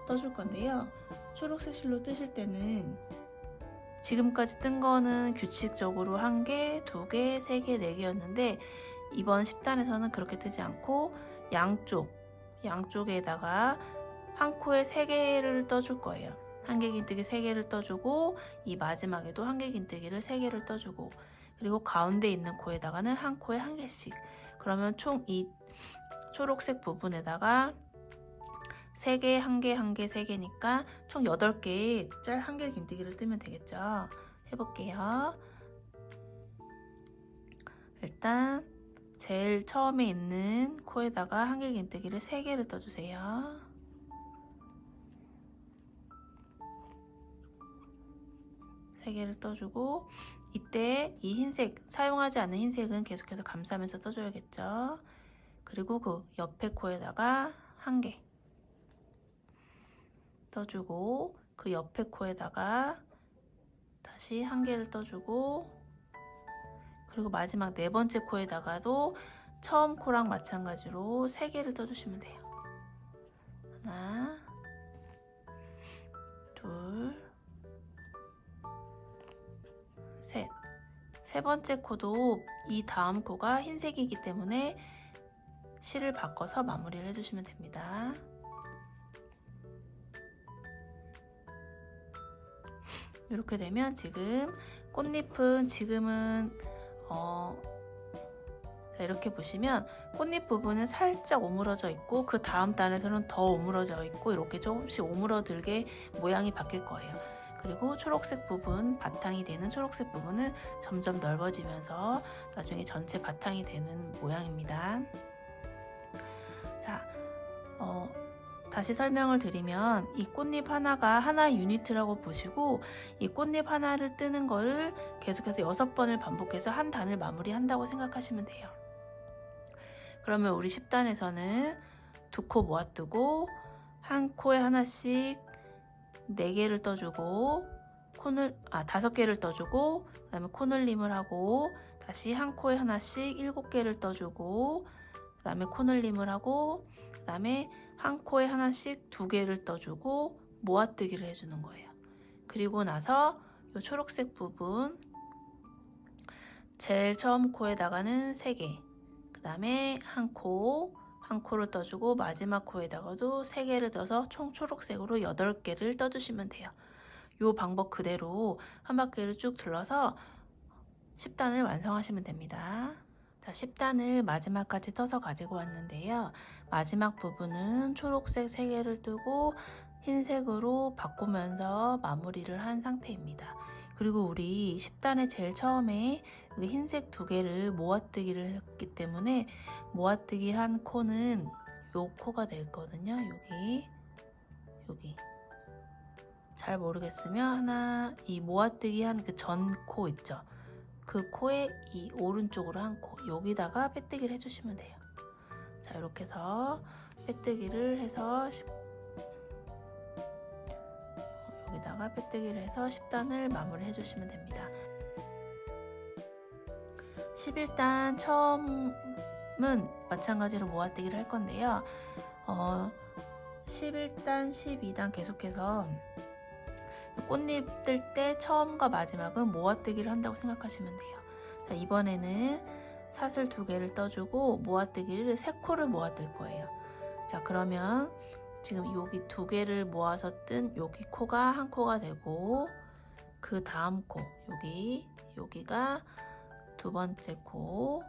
떠줄 건데요. 초록색 실로 뜨실 때는 지금까지 뜬 거는 규칙적으로 1개, 2개, 3개, 4개였는데 이번 10단에서는 그렇게 뜨지 않고 양쪽에다가 한 코에 3개를 떠줄 거예요. 한길긴뜨기 3개를 떠주고 이 마지막에도 한길긴뜨기를 3개를 떠주고 그리고 가운데 있는 코에다가는 한 코에 1개씩. 그러면 총 이 초록색 부분에다가 3개, 1개, 1개, 3개니까 총 8개의 짤 한길긴뜨기를 뜨면 되겠죠. 해볼게요. 일단 제일 처음에 있는 코에다가 한길긴뜨기를 3개를 떠주세요. 세 개를 떠주고 이때 이 흰색, 사용하지 않은 흰색은 계속해서 감싸면서 떠줘야겠죠. 그리고 그 옆에 코에다가 1개 떠주고 그 옆에 코에다가 다시 1개를 떠주고 그리고 마지막 4번째 코에다가도 처음 코랑 마찬가지로 3개를 떠주시면 돼요. 하나, 둘, 셋. 세 번째 코도 이 다음 코가 흰색이기 때문에 실을 바꿔서 마무리를 해주시면 됩니다. 이렇게 되면 지금 꽃잎은 지금은 자, 이렇게 보시면 꽃잎 부분은 살짝 오므러져 있고 그 다음 단에서는 더 오므러져 있고 이렇게 조금씩 오므러들게 모양이 바뀔 거예요. 그리고 초록색 부분, 바탕이 되는 초록색 부분은 점점 넓어지면서 나중에 전체 바탕이 되는 모양입니다. 자, 다시 설명을 드리면 이 꽃잎 하나가 하나의 유니트라고 보시고 이 꽃잎 하나를 뜨는 거를 계속해서 6번을 반복해서 한 단을 마무리한다고 생각하시면 돼요. 그러면 우리 10단에서는 2코 모아뜨고 한 코에 하나씩 4개를 떠주고 5개를 떠주고 그 다음에 코늘림을 하고 다시 한 코에 하나씩 7개를 떠주고 그 다음에 코늘림을 하고 그 다음에 한 코에 하나씩 2개를 떠주고 모아뜨기를 해주는 거예요. 그리고 나서 이 초록색 부분 제일 처음 코에다가는 3개, 그 다음에 한 코를 떠주고 마지막 코에다가도 3개를 떠서 총 초록색으로 8개를 떠주시면 돼요. 이 방법 그대로 한 바퀴를 쭉 둘러서 10단을 완성하시면 됩니다. 자, 10단을 마지막까지 떠서 가지고 왔는데요. 마지막 부분은 초록색 3개를 뜨고 흰색으로 바꾸면서 마무리를 한 상태입니다. 그리고 우리 10단의 제일 처음에 여기 흰색 2개를 모아뜨기를 했기 때문에 모아뜨기 한 코는 요 코가 될 거거든요. 여기 잘 모르겠으면 하나, 이 모아뜨기 한 그 전 코 있죠. 그 코에 이 오른쪽으로 한 코, 여기다가 빼뜨기를 해주시면 돼요. 자, 이렇게 해서 빼뜨기를 해서 여기다가 빼뜨기를 해서 10단을 마무리 해주시면 됩니다. 11단 처음은 마찬가지로 모아뜨기를 할 건데요. 11단, 12단 계속해서 꽃잎 뜰 때 처음과 마지막은 모아뜨기를 한다고 생각하시면 돼요. 자, 이번에는 사슬 2개를 떠주고 모아뜨기를 3코를 모아뜰 거예요. 자, 그러면 지금 여기 2개를 모아서 뜬 여기 코가 한 코가 되고, 그 다음 코 여기가 2번째 코,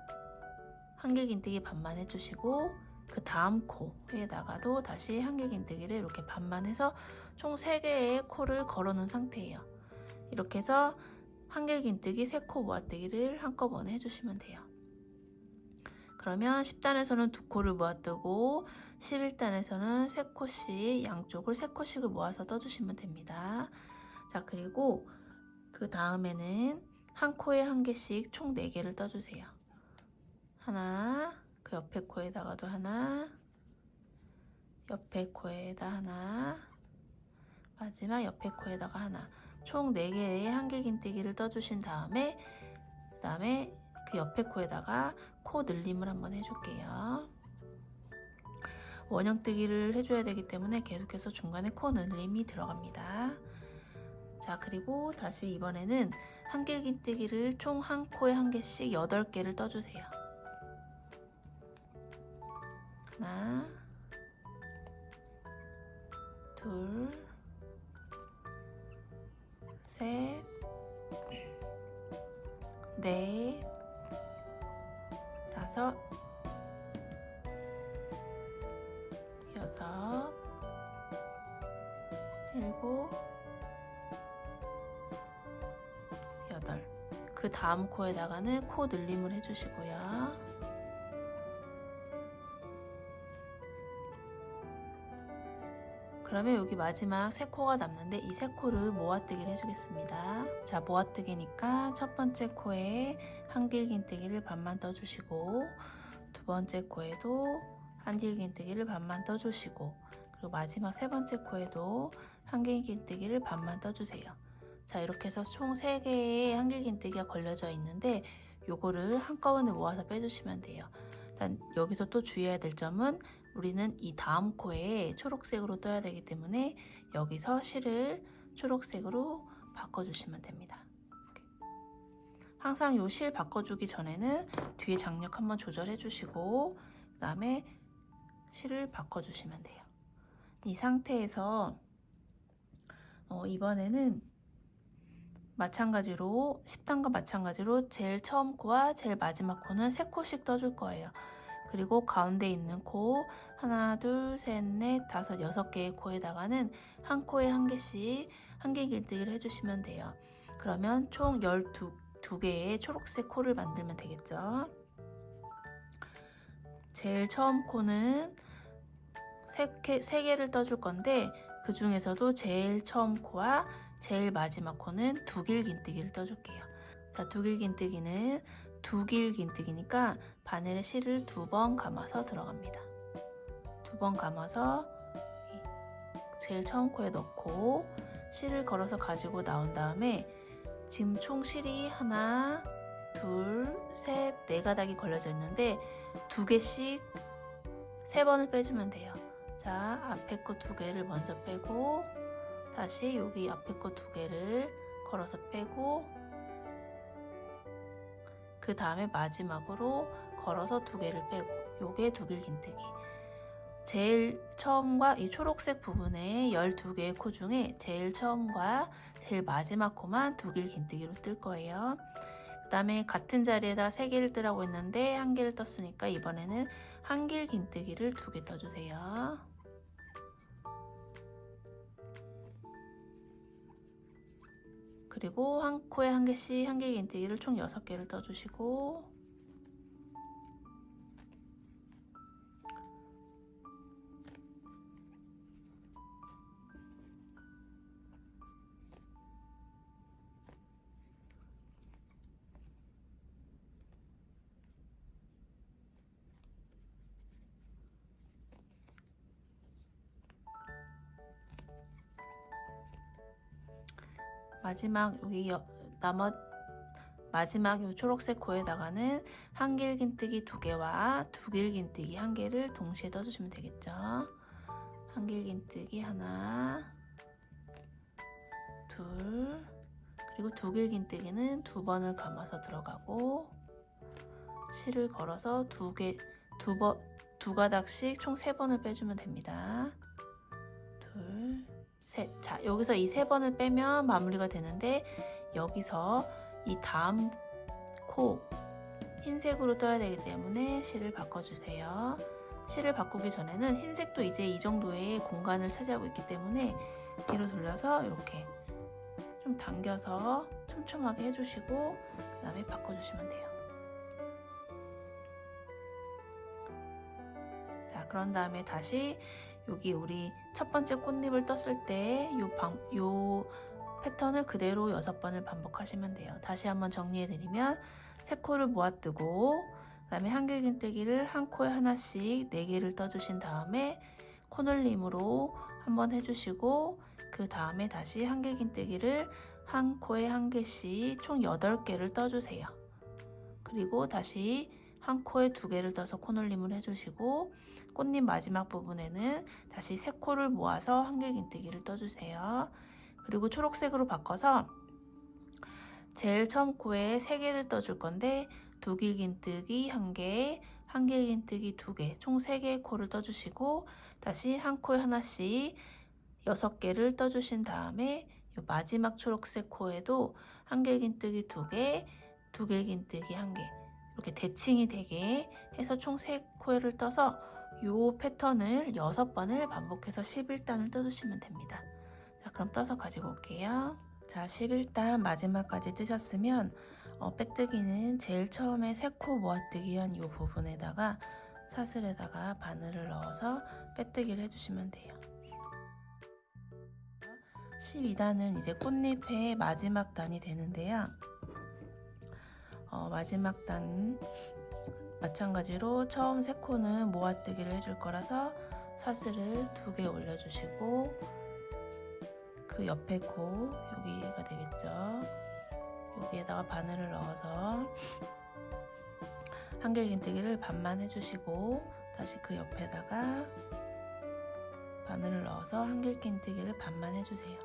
한길긴뜨기 반만 해주시고, 그 다음 코에다가도 다시 한길긴뜨기를 이렇게 반만 해서 총 3개의 코를 걸어 놓은 상태예요. 이렇게 해서 한길긴뜨기 3코 모아뜨기를 한꺼번에 해주시면 돼요. 그러면 10단에서는 2코를 모아뜨고 11단에서는 3코씩, 양쪽을 3코씩을 모아서 떠주시면 됩니다. 자, 그리고 그 다음에는 한 코에 1개씩 총 4개를 떠주세요. 하나, 그 옆에 코에다가도 하나, 옆에 코에다 하나, 마지막 옆에 코에다가 하나, 총 4개의 한길긴뜨기를 떠주신 다음에 그 다음에 그 옆에 코에다가 코 늘림을 한번 해줄게요. 원형뜨기를 해줘야 되기 때문에 계속해서 중간에 코 늘림이 들어갑니다. 자, 그리고 다시 이번에는 한길긴뜨기를 총 한 코에 1개씩 8개를 떠주세요. 하나, 둘, 셋, 넷, 다섯, 여섯, 일곱, 여덟. 그 다음 코에다가는 코 늘림을 해주시고요. 그러면 여기 마지막 3코가 남는데 이 3코를 모아뜨기를 해주겠습니다. 자, 모아뜨기니까 첫 번째 코에 한길긴뜨기를 반만 떠주시고, 두 번째 코에도 한길긴뜨기를 반만 떠주시고, 그리고 마지막 3번째 코에도 한길긴뜨기를 반만 떠주세요. 자, 이렇게 해서 총 3개의 한길긴뜨기가 걸려져 있는데 요거를 한꺼번에 모아서 빼주시면 돼요. 일단 여기서 또 주의해야 될 점은 우리는 이 다음 코에 초록색으로 떠야 되기 때문에 여기서 실을 초록색으로 바꿔주시면 됩니다. 항상 이 실 바꿔주기 전에는 뒤에 장력 한번 조절해 주시고 그 다음에 실을 바꿔주시면 돼요. 이 상태에서 이번에는 마찬가지로 10단과 마찬가지로 제일 처음 코와 제일 마지막 코는 3코씩 떠줄 거예요. 그리고 가운데 있는 코 하나, 둘, 셋, 넷, 다섯, 6개의 코에다가는 한 코에 1개씩 한길긴뜨기를 해주시면 돼요. 그러면 총 12개의 초록색 코를 만들면 되겠죠. 제일 처음 코는 3개를 떠줄 건데 그 중에서도 제일 처음 코와 제일 마지막 코는 두길긴뜨기를 떠줄게요. 자, 두길긴뜨기는 두길긴뜨기니까 바늘에 실을 2번 감아서 들어갑니다. 2번 감아서 제일 처음 코에 넣고 실을 걸어서 가지고 나온 다음에 지금 총 실이 하나, 둘, 셋, 4가닥이 걸려져 있는데 2개씩 3번을 빼주면 돼요. 자, 앞에 거 2개를 먼저 빼고 다시 여기 앞에 거 2개를 걸어서 빼고 그 다음에 마지막으로 걸어서 2개를 빼고, 요게 두길긴뜨기. 제일 처음과 이 초록색 부분에 12개의 코 중에 제일 처음과 제일 마지막 코만 두길긴뜨기로 뜰 거예요. 그 다음에 같은 자리에다 3개를 뜨라고 했는데 1개를 떴으니까 이번에는 한길긴뜨기를 2개 떠주세요. 그리고 한 코에 1개씩 한길긴뜨기를 총 6개를 떠주시고, 마지막 여기 마지막 요 초록색 코에다가는 한길긴뜨기 2개와 두길긴뜨기 1개를 동시에 떠주시면 되겠죠. 한길긴뜨기 하나, 둘, 그리고 두길긴뜨기는 2번을 감아서 들어가고, 실을 걸어서 두 가닥씩 총 3번을 빼주면 됩니다. 둘, 셋. 자, 여기서 이 3번을 빼면 마무리가 되는데, 여기서 이 다음 코 흰색으로 떠야 되기 때문에 실을 바꿔주세요. 실을 바꾸기 전에는 흰색도 이제 이 정도의 공간을 차지하고 있기 때문에 뒤로 돌려서 이렇게 좀 당겨서 촘촘하게 해주시고, 그 다음에 바꿔주시면 돼요. 자, 그런 다음에 다시 여기 우리 첫 번째 꽃잎을 떴을 때 요 패턴을 그대로 6번을 반복하시면 돼요. 다시 한번 정리해드리면 3코를 모아뜨고, 그 다음에 한길긴뜨기를 한 코에 하나씩 4개를 떠주신 다음에 코늘림으로 한번 해주시고, 그 다음에 다시 한길긴뜨기를 한 코에 1개씩 총 8개를 떠주세요. 그리고 다시 한 코에 2개를 떠서 코늘림을 해주시고, 꽃잎 마지막 부분에는 다시 3코를 모아서 한길긴뜨기를 떠주세요. 그리고 초록색으로 바꿔서 제일 처음 코에 3개를 떠줄 건데, 두길긴뜨기 1개, 한길긴뜨기 2개, 총 3개의 코를 떠주시고, 다시 한 코에 하나씩 6개를 떠주신 다음에 이 마지막 초록색 코에도 한길긴뜨기 2개, 두길긴뜨기 1개, 이렇게 대칭이 되게 해서 총 3코를 떠서 이 패턴을 6번을 반복해서 11단을 떠주시면 됩니다. 자, 그럼 떠서 가지고 올게요. 자, 11단 마지막까지 뜨셨으면 빼뜨기는 제일 처음에 3코 모아뜨기 한 이 부분에다가 사슬에다가 바늘을 넣어서 빼뜨기를 해주시면 돼요. 12단은 이제 꽃잎의 마지막 단이 되는데요. 마지막 단 마찬가지로 처음 3코는 모아뜨기를 해줄 거라서 사슬을 2개 올려주시고, 그 옆에 코 여기가 되겠죠. 여기에다가 바늘을 넣어서 한길긴뜨기를 반만 해주시고, 다시 그 옆에다가 바늘을 넣어서 한길긴뜨기를 반만 해주세요.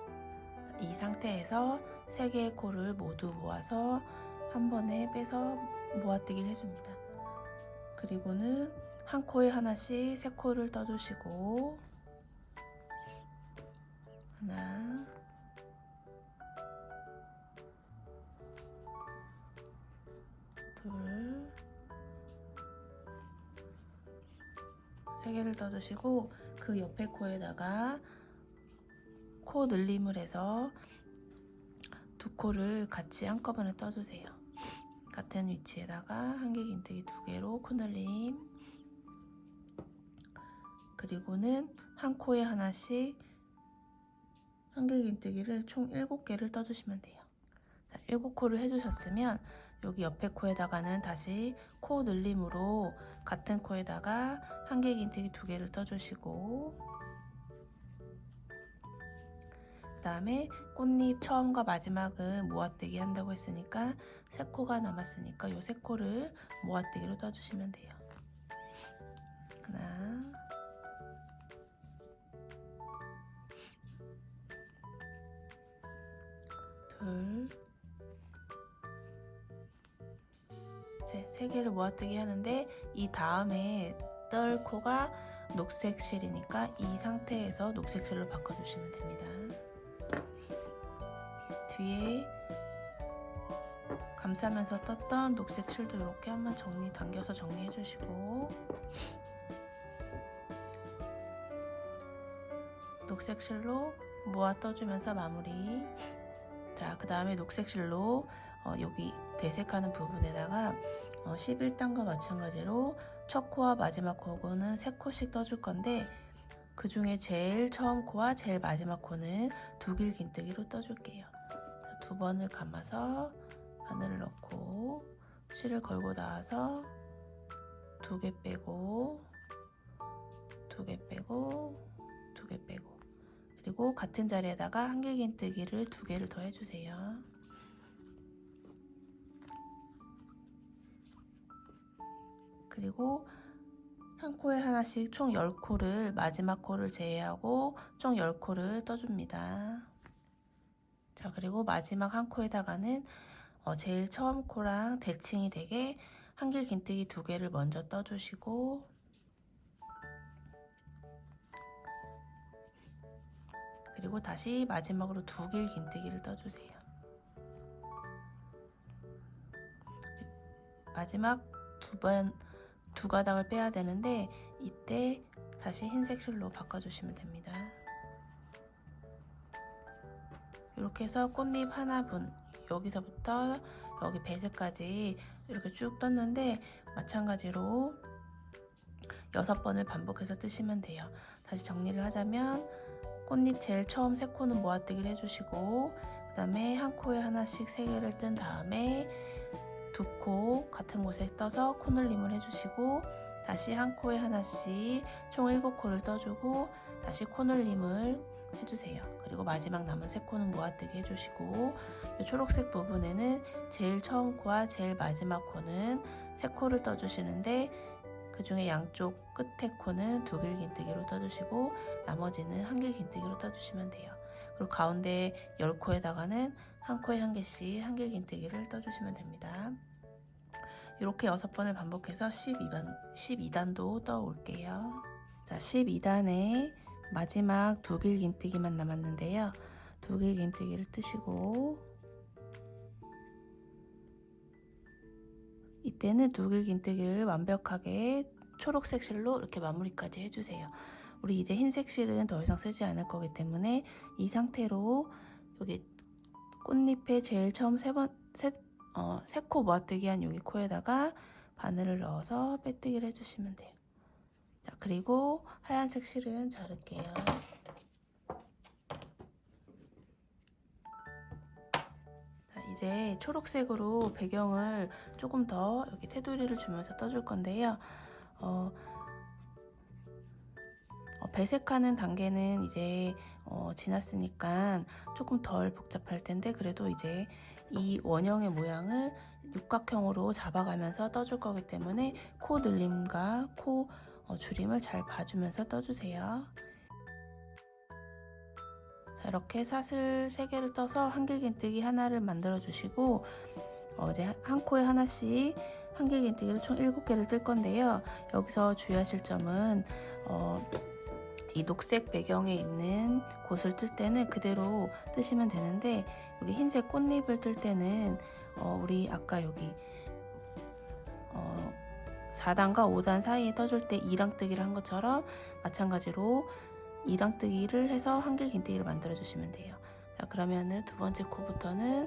이 상태에서 3개의 코를 모두 모아서 한 번에 빼서 모아뜨기를 해줍니다. 그리고는 한 코에 하나씩 3코를 떠주시고, 하나, 둘, 3개를 떠주시고, 그 옆에 코에다가 코 늘림을 해서 2코를 같이 한꺼번에 떠주세요. 같은 위치에다가 한길긴뜨기 2개로 코 늘림, 그리고는 한 코에 하나씩 한길긴뜨기를 총 7개를 떠주시면 돼요. 자, 7코를 해주셨으면 여기 옆에 코에다가는 다시 코 늘림으로 같은 코에다가 한길긴뜨기 2개를 떠주시고, 그 다음에 꽃잎 처음과 마지막은 모아뜨기 한다고 했으니까 3코가 남았으니까 이 3코를 모아뜨기로 떠주시면 돼요. 하나, 둘, 이제 3개를 모아뜨기 하는데, 이 다음에 떨 코가 녹색 실이니까 이 상태에서 녹색 실로 바꿔주시면 됩니다. 뒤에 감싸면서 떴던 녹색 실도 이렇게 한번 당겨서 정리해 주시고, 녹색 실로 모아 떠주면서 마무리. 자, 그 다음에 녹색 실로 여기 배색하는 부분에다가 11단과 마찬가지로 첫 코와 마지막 코는 3코씩 떠줄 건데, 그 중에 제일 처음 코와 제일 마지막 코는 두길 긴뜨기로 떠줄게요. 2번을 감아서 바늘을 넣고 실을 걸고 나와서 2개 빼고 2개 빼고 2개 빼고, 그리고 같은 자리에다가 한길긴뜨기를 2개를 더 해주세요. 그리고 한 코에 하나씩 총 10코를, 마지막 코를 제외하고 총 10코를 떠줍니다. 자, 그리고 마지막 한 코에다가는 제일 처음 코랑 대칭이 되게 한길긴뜨기 2개를 먼저 떠주시고, 그리고 다시 마지막으로 2길 긴뜨기를 떠주세요. 마지막 2 가닥을 빼야 되는데, 이때 다시 흰색 실로 바꿔주시면 됩니다. 이렇게 해서 꽃잎 하나분, 여기서부터 여기 배색까지 이렇게 쭉 떴는데, 마찬가지로 6번을 반복해서 뜨시면 돼요. 다시 정리를 하자면, 꽃잎 제일 처음 3코는 모아뜨기를 해주시고, 그 다음에 한 코에 하나씩 3개를 뜬 다음에 2코 같은 곳에 떠서 코늘림을 해주시고, 다시 한 코에 하나씩 총 7코를 떠주고 다시 코늘림을 해주세요. 그리고 마지막 남은 3코는 모아뜨기 해주시고, 이 초록색 부분에는 제일 처음 코와 제일 마지막 코는 3코를 떠주시는데, 그 중에 양쪽 끝에 코는 2길 긴뜨기로 떠주시고 나머지는 1길 긴뜨기로 떠주시면 돼요. 그리고 가운데 10코에다가는 한 코에 1개씩 1길 긴뜨기를 떠주시면 됩니다. 이렇게 6번을 반복해서 12단도 떠 올게요. 자, 12단에 마지막 2길 긴뜨기만 남았는데요. 2길 긴뜨기를 뜨시고, 이때는 2길 긴뜨기를 완벽하게 초록색 실로 이렇게 마무리까지 해주세요. 우리 이제 흰색 실은 더 이상 쓰지 않을 거기 때문에 이 상태로 여기 꽃잎에 제일 처음 3코 모아뜨기 한 여기 코에다가 바늘을 넣어서 빼뜨기를 해주시면 돼요. 자, 그리고 하얀색 실은 자를게요. 자, 이제 초록색으로 배경을 조금 더 여기 테두리를 주면서 떠줄 건데요. 배색하는 단계는 이제 지났으니까 조금 덜 복잡할 텐데, 그래도 이제 이 원형의 모양을 육각형으로 잡아가면서 떠줄 거기 때문에 코 늘림과 코 줄임을 잘 봐주면서 떠주세요. 자, 이렇게 사슬 3개를 떠서 한길긴뜨기 하나를 만들어 주시고, 이제 한 코에 하나씩 한길긴뜨기를 총 7개를 뜰 건데요. 여기서 주의하실 점은 이 녹색 배경에 있는 곳을 뜰 때는 그대로 뜨시면 되는데, 여기 흰색 꽃잎을 뜰 때는 우리 아까 여기 4단과 5단 사이에 떠줄 때 2랑뜨기를 한 것처럼 마찬가지로 2랑뜨기를 해서 한길긴뜨기를 만들어 주시면 돼요. 자, 그러면은 2번째 코부터는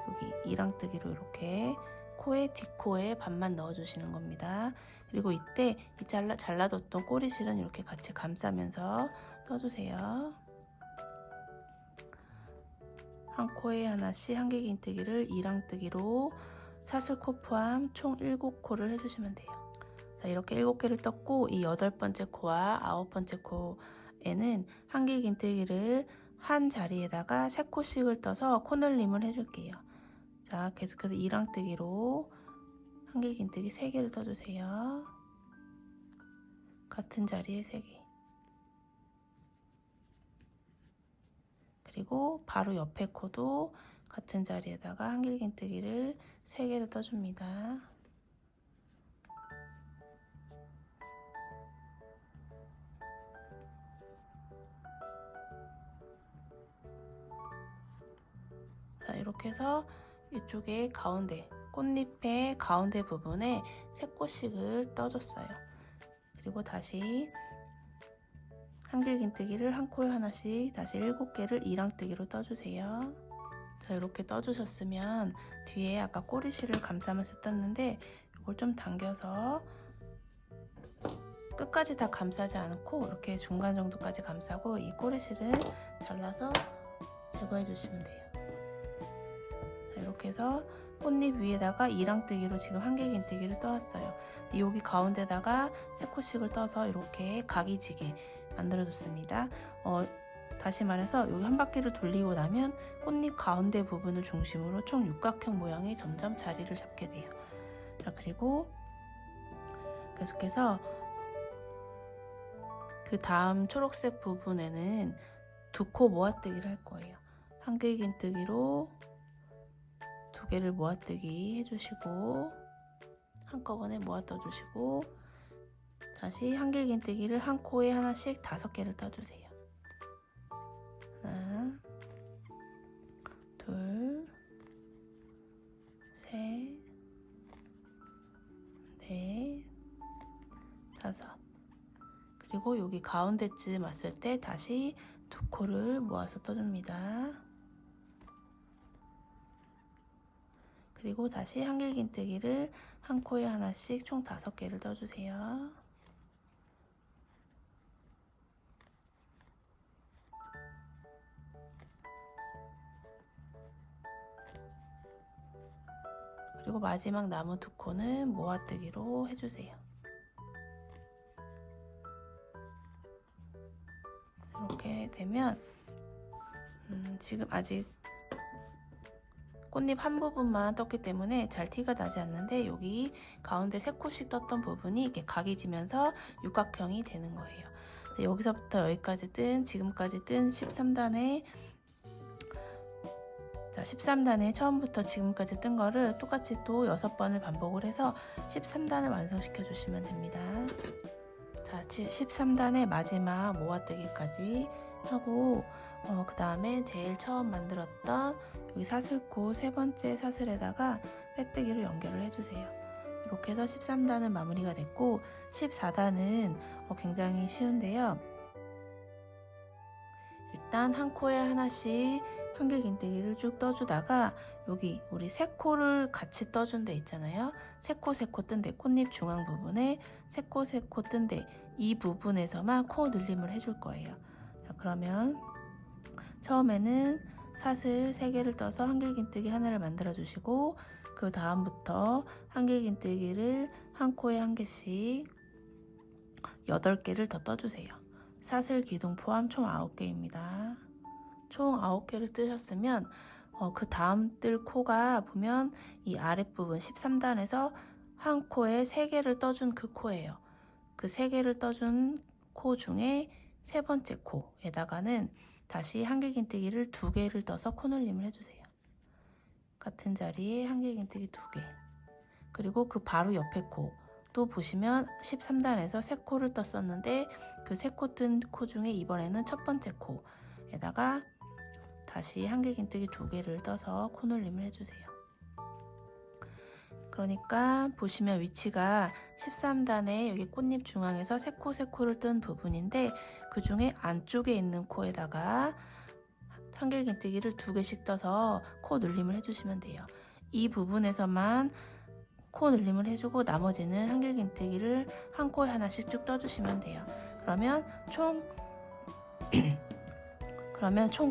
여기 2랑뜨기로 이렇게 코의 뒷코에 반만 넣어주시는 겁니다. 그리고 이때 이 잘라뒀던 꼬리실은 이렇게 같이 감싸면서 떠주세요. 한 코에 하나씩 한길긴뜨기를 2랑뜨기로 사슬코 포함 총 7코를 해주시면 돼요. 자, 이렇게 7개를 떴고, 이 8번째 코와 9번째 코에는 한길긴뜨기를 한 자리에다가 3코씩을 떠서 코늘림을 해줄게요. 자, 계속해서 2랑뜨기로 한길긴뜨기 3개를 떠주세요. 같은 자리에 3개. 그리고 바로 옆에 코도 같은 자리에다가 한길긴뜨기를 3개를 떠줍니다. 이렇게 해서 이쪽에 가운데 꽃잎의 가운데 부분에 3꽃씩을 떠줬어요. 그리고 다시 한길긴뜨기를 한 코에 하나씩 다시 7개를 이랑뜨기로 떠주세요. 자, 이렇게 떠주셨으면 뒤에 아까 꼬리실을 감싸면서 떴는데 이걸 좀 당겨서 끝까지 다 감싸지 않고 이렇게 중간 정도까지 감싸고 이 꼬리실을 잘라서 제거해 주시면 돼요. 자, 이렇게 해서 꽃잎 위에다가 이랑뜨기로 지금 한길긴뜨기를 떠왔어요. 여기 가운데다가 3코씩을 떠서 이렇게 각이 지게 만들어 줬습니다. 다시 말해서 여기 한 바퀴를 돌리고 나면 꽃잎 가운데 부분을 중심으로 총 육각형 모양이 점점 자리를 잡게 돼요. 자, 그리고 계속해서 그 다음 초록색 부분에는 2코 모아뜨기를 할 거예요. 한길긴뜨기로 2개를 모아뜨기 해주시고 한꺼번에 모아 떠주시고 다시 한길긴뜨기를 한 코에 하나씩 5개를 떠주세요. 하나, 둘, 셋, 넷, 5. 그리고 여기 가운데쯤 왔을 때 다시 2코를 모아서 떠줍니다. 그리고 다시 한길긴뜨기를 한 코에 하나씩 총 5개를 떠주세요. 그리고 마지막 나무 2코는 모아뜨기로 해주세요. 이렇게 되면 지금 아직 꽃잎 한 부분만 떴기 때문에 잘 티가 나지 않는데 여기 가운데 3코씩 떴던 부분이 이렇게 각이 지면서 육각형이 되는 거예요. 여기서부터 여기까지 지금까지 뜬 13단에 자, 13단에 처음부터 지금까지 뜬 거를 똑같이 또 6번을 반복을 해서 13단을 완성시켜 주시면 됩니다. 자, 13단의 마지막 모아뜨기까지 하고 그 다음에 제일 처음 만들었던 여기 사슬코 3번째 사슬에다가 빼뜨기로 연결을 해주세요. 이렇게 해서 13단은 마무리가 됐고 14단은 굉장히 쉬운데요. 일단 한 코에 하나씩 한길긴뜨기를 쭉 떠주다가 여기 우리 3코를 같이 떠준 데 있잖아요. 3코 뜬 데 꽃잎 중앙 부분에 3코 뜬 데 이 부분에서만 코 늘림을 해줄 거예요. 자, 그러면 처음에는 사슬 3개를 떠서 한길긴뜨기 하나를 만들어 주시고 그 다음부터 한길긴뜨기를 한 코에 1개씩 8개를 더 떠주세요. 사슬 기둥 포함 총 9개입니다. 총 9개를 뜨셨으면 그 다음 뜰 코가 보면 이 아랫부분 13단에서 한 코에 3개를 떠준 그 코예요. 그 3개를 떠준 코 중에 3번째 코에다가는 다시 한길긴뜨기를 2개를 떠서 코늘림을 해주세요. 같은 자리에 한길긴뜨기 2개. 그리고 그 바로 옆에 코 또 보시면 13단에서 3코를 떴었는데 그 3코 뜬 코 중에 이번에는 첫 번째 코에다가 다시 한길긴뜨기 2개를 떠서 코늘림을 해주세요. 그러니까 보시면 위치가 13단에 여기 꽃잎 중앙에서 3코를 뜬 부분인데 그 중에 안쪽에 있는 코에다가 한길긴뜨기를 2개씩 떠서 코 늘림을 해주시면 돼요. 이 부분에서만 코 늘림을 해주고 나머지는 한길긴뜨기를 한 코에 하나씩 쭉 떠주시면 돼요. 그러면 총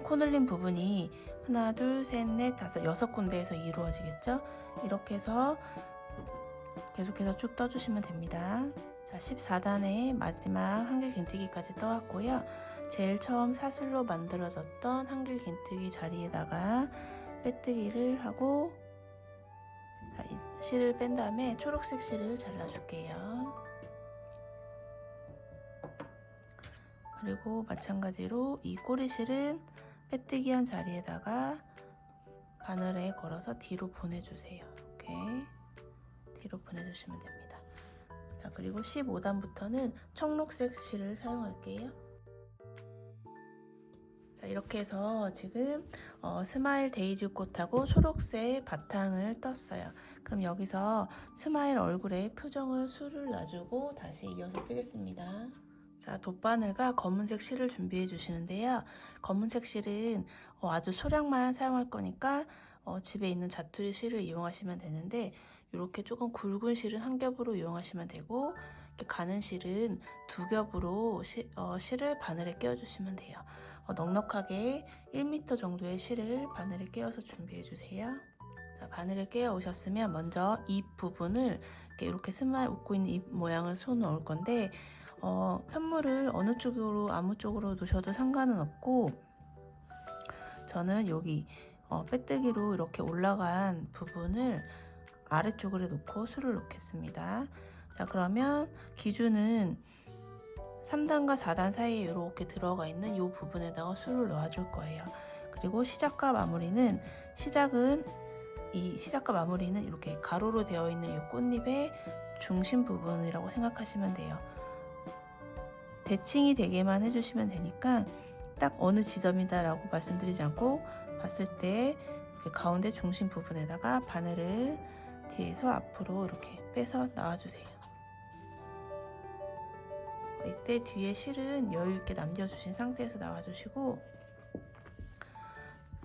코 늘림 부분이 하나, 둘, 셋, 넷, 다섯, 6군데에서 이루어지겠죠? 이렇게 해서 계속해서 쭉 떠주시면 됩니다. 자, 14단의 마지막 한길긴뜨기까지 떠왔고요. 제일 처음 사슬로 만들어졌던 한길긴뜨기 자리에다가 빼뜨기를 하고 자, 이 실을 뺀 다음에 초록색 실을 잘라줄게요. 그리고 마찬가지로 이 꼬리실은 빼뜨기 한 자리에다가 바늘에 걸어서 뒤로 보내주세요. 이렇게 뒤로 보내주시면 됩니다. 자, 그리고 15단부터는 청록색 실을 사용할게요. 자, 자, 이렇게 해서 지금 스마일 데이지 꽃하고 초록색 바탕을 떴어요. 그럼 여기서 스마일 얼굴에 표정을 술을 놔주고 다시 이어서 뜨겠습니다. 자, 돗바늘과 검은색 실을 준비해 주시는데요. 검은색 실은 아주 소량만 사용할 거니까 집에 있는 자투리 실을 이용하시면 되는데, 이렇게 조금 굵은 실은 한 겹으로 이용하시면 되고, 이렇게 가는 실은 두 겹으로 실을 바늘에 끼워 주시면 돼요. 넉넉하게 1m 정도의 실을 바늘에 끼워서 준비해 주세요. 자, 바늘에 끼워 오셨으면 먼저 입 부분을 이렇게 스마일 웃고 있는 입 모양을 손을 넣을 건데, 편물을 어느 쪽으로 아무 쪽으로 놓으셔도 상관은 없고, 저는 여기 빼뜨기로 이렇게 올라간 부분을 아래쪽으로 놓고 술을 놓겠습니다. 자, 그러면 기준은 3단과 4단 사이에 이렇게 들어가 있는 이 부분에다가 술을 넣어줄 거예요. 그리고 시작과 마무리는 이렇게 가로로 되어 있는 이 꽃잎의 중심 부분이라고 생각하시면 돼요. 대칭이 되게만 해주시면 되니까 딱 어느 지점이다 라고 말씀드리지 않고, 봤을 때 이렇게 가운데 중심 부분에다가 바늘을 뒤에서 앞으로 이렇게 빼서 나와주세요. 이때 뒤에 실은 여유있게 남겨주신 상태에서 나와주시고,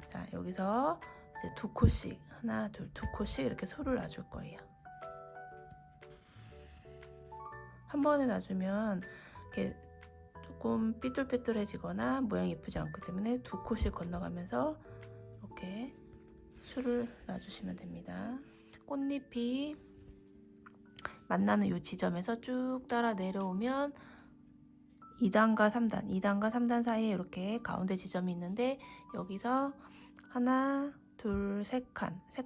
자, 여기서 이제 두 코씩, 하나, 둘, 두 코씩 이렇게 소를 놔줄 거예요. 한 번에 놔주면 이렇게 조금 삐뚤빼뚤해지거나 모양이 예쁘지 않기 때문에 두 코씩 건너가면서 이렇게 술을 놔주시면 됩니다. 꽃잎이 만나는 이 지점에서 쭉 따라 내려오면 2단과 3단 사이에 이렇게 가운데 지점이 있는데, 여기서 하나, 둘, 세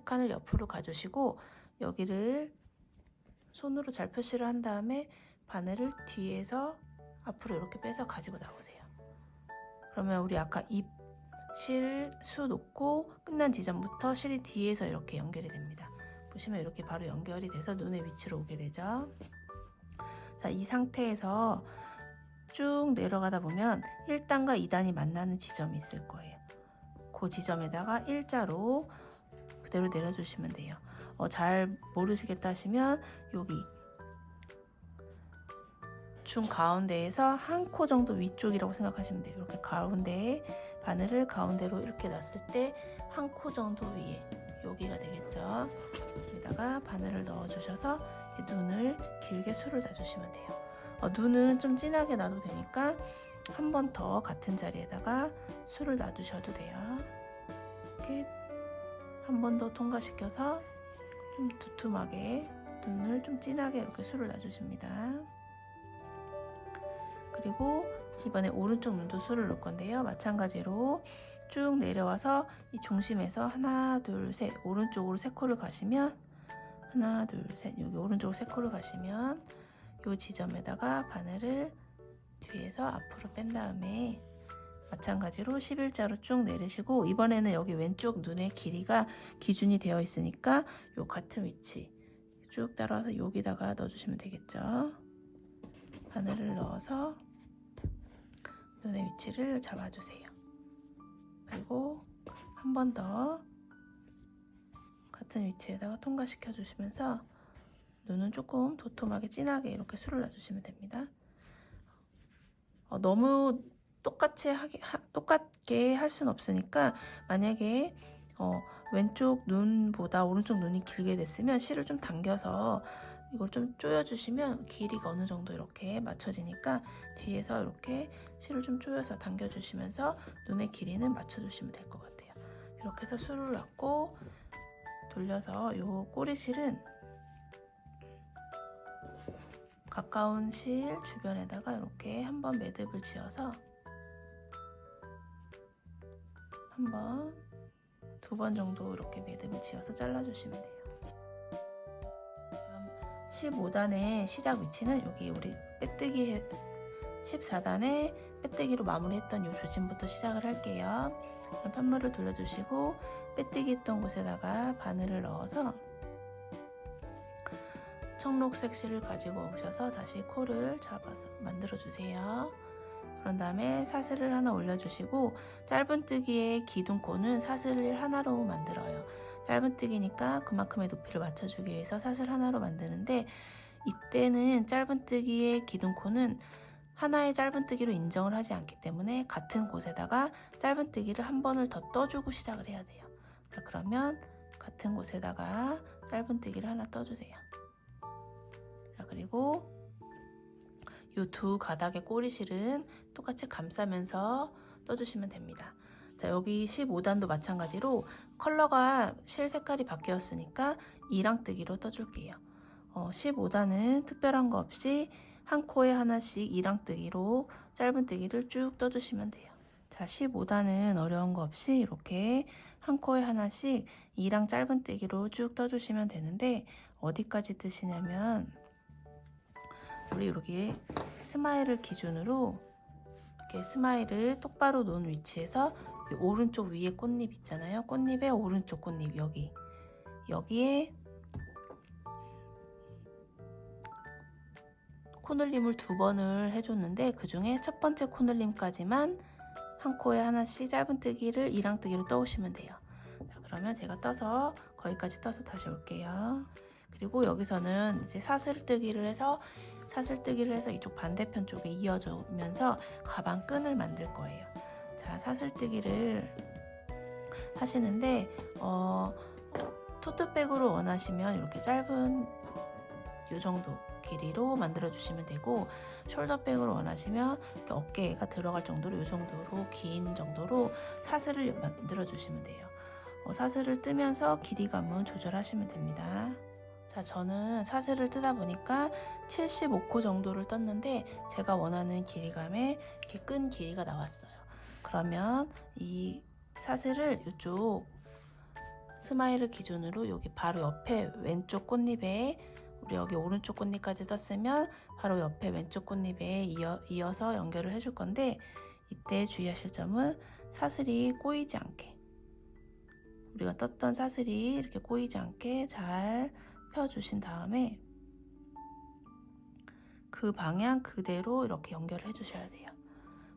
칸을 옆으로 가주시고, 여기를 손으로 잘 표시를 한 다음에 바늘을 뒤에서 앞으로 이렇게 빼서 가지고 나오세요. 그러면 우리 아까 입, 실, 수 놓고 끝난 지점부터 실이 뒤에서 이렇게 연결이 됩니다. 보시면 이렇게 바로 연결이 돼서 눈의 위치로 오게 되죠. 자, 이 상태에서 쭉 내려가다 보면 1단과 2단이 만나는 지점이 있을 거예요. 그 지점에다가 일자로 그대로 내려주시면 돼요. 잘 모르시겠다 하시면 여기 중가운데에서 한 코 정도 위쪽이라고 생각하시면 돼요. 이렇게 가운데에 바늘을 가운데로 이렇게 놨을 때 한 코 정도 위에, 여기가 되겠죠. 여기다가 바늘을 넣어주셔서 눈을 길게 술을 놔주시면 돼요. 눈은 좀 진하게 놔도 되니까 한 번 더 같은 자리에다가 술을 놔주셔도 돼요. 이렇게 한 번 더 통과시켜서 좀 두툼하게 눈을 좀 진하게 이렇게 술을 놔주십니다. 그리고 이번에 오른쪽 눈도 술을 넣을 건데요. 마찬가지로 쭉 내려와서 이 중심에서 하나, 둘, 셋, 오른쪽으로 3코를 가시면, 하나, 둘, 셋, 여기 오른쪽으로 3코를 가시면 이 지점에다가 바늘을 뒤에서 앞으로 뺀 다음에 마찬가지로 11자로 쭉 내리시고, 이번에는 여기 왼쪽 눈의 길이가 기준이 되어 있으니까 요 같은 위치 쭉 따라서 여기다가 넣어주시면 되겠죠. 바늘을 넣어서 눈의 위치를 잡아주세요. 그리고 한 번 더 같은 위치에다가 통과시켜 주시면서 눈은 조금 도톰하게 진하게 이렇게 술을 놔주시면 됩니다. 너무 똑같게 할 수는 없으니까, 만약에 왼쪽 눈보다 오른쪽 눈이 길게 됐으면 실을 좀 당겨서 이걸 좀 조여주시면 길이가 어느 정도 이렇게 맞춰지니까 뒤에서 이렇게 실을 좀 조여서 당겨주시면서 눈의 길이는 맞춰주시면 될 것 같아요. 이렇게 해서 술을 놨고 돌려서 이 꼬리실은 가까운 실 주변에다가 이렇게 한번 매듭을 지어서 한 번, 2번 정도 이렇게 매듭을 지어서 잘라주시면 돼요. 그럼 15단의 시작 위치는 여기 우리 빼뜨기 14단의 빼뜨기로 마무리했던 이 조짐부터 시작을 할게요. 그럼 편물을 돌려주시고 빼뜨기 했던 곳에다가 바늘을 넣어서 청록색 실을 가지고 오셔서 다시 코를 잡아서 만들어 주세요. 그런 다음에 사슬을 하나 올려주시고 짧은뜨기의 기둥코는 사슬을 하나로 만들어요. 짧은뜨기니까 그만큼의 높이를 맞춰주기 위해서 사슬 하나로 만드는데, 이때는 짧은뜨기의 기둥코는 하나의 짧은뜨기로 인정을 하지 않기 때문에 같은 곳에다가 짧은뜨기를 한 번을 더 떠주고 시작을 해야 돼요. 자, 그러면 같은 곳에다가 짧은뜨기를 하나 떠주세요. 자, 그리고 이 두 가닥의 꼬리실은 똑같이 감싸면서 떠주시면 됩니다. 자, 여기 15단도 마찬가지로 컬러가 실 색깔이 바뀌었으니까 이랑뜨기로 떠줄게요. 15단은 특별한 거 없이 한 코에 하나씩 이랑뜨기로 짧은뜨기를 쭉 떠주시면 돼요. 자, 15단은 어려운 거 없이 이렇게 한 코에 하나씩 이랑 짧은뜨기로 쭉 떠주시면 되는데, 어디까지 뜨시냐면 우리 이렇게 스마일을 기준으로 이렇게 스마일을 똑바로 놓은 위치에서 오른쪽 위에 꽃잎 있잖아요. 꽃잎의 오른쪽 꽃잎 여기에 코늘림을 2번을 해줬는데, 그 중에 첫 번째 코늘림까지만 한 코에 하나씩 짧은뜨기를 이랑뜨기로 떠오시면 돼요. 자, 그러면 제가 떠서 거기까지 떠서 다시 올게요. 그리고 여기서는 이제 사슬뜨기를 해서 이쪽 반대편 쪽에 이어주면서 가방 끈을 만들 거예요. 자, 사슬뜨기를 하시는데 토트백으로 원하시면 이렇게 짧은 이 정도 길이로 만들어 주시면 되고, 숄더백으로 원하시면 이렇게 어깨가 들어갈 정도로 이 정도로 긴 정도로 사슬을 만들어 주시면 돼요. 사슬을 뜨면서 길이감은 조절하시면 됩니다. 자, 저는 사슬을 뜨다 보니까 75코 정도를 떴는데 제가 원하는 길이감에 이렇게 끈 길이가 나왔어요. 그러면 이 사슬을 이쪽 스마일을 기준으로 여기 바로 옆에 왼쪽 꽃잎에, 우리 여기 오른쪽 꽃잎까지 떴으면 바로 옆에 왼쪽 꽃잎에 이어서 연결을 해줄 건데, 이때 주의하실 점은 사슬이 꼬이지 않게, 우리가 떴던 사슬이 이렇게 꼬이지 않게 잘 펴주신 다음에 그 방향 그대로 이렇게 연결을 해주셔야 돼요.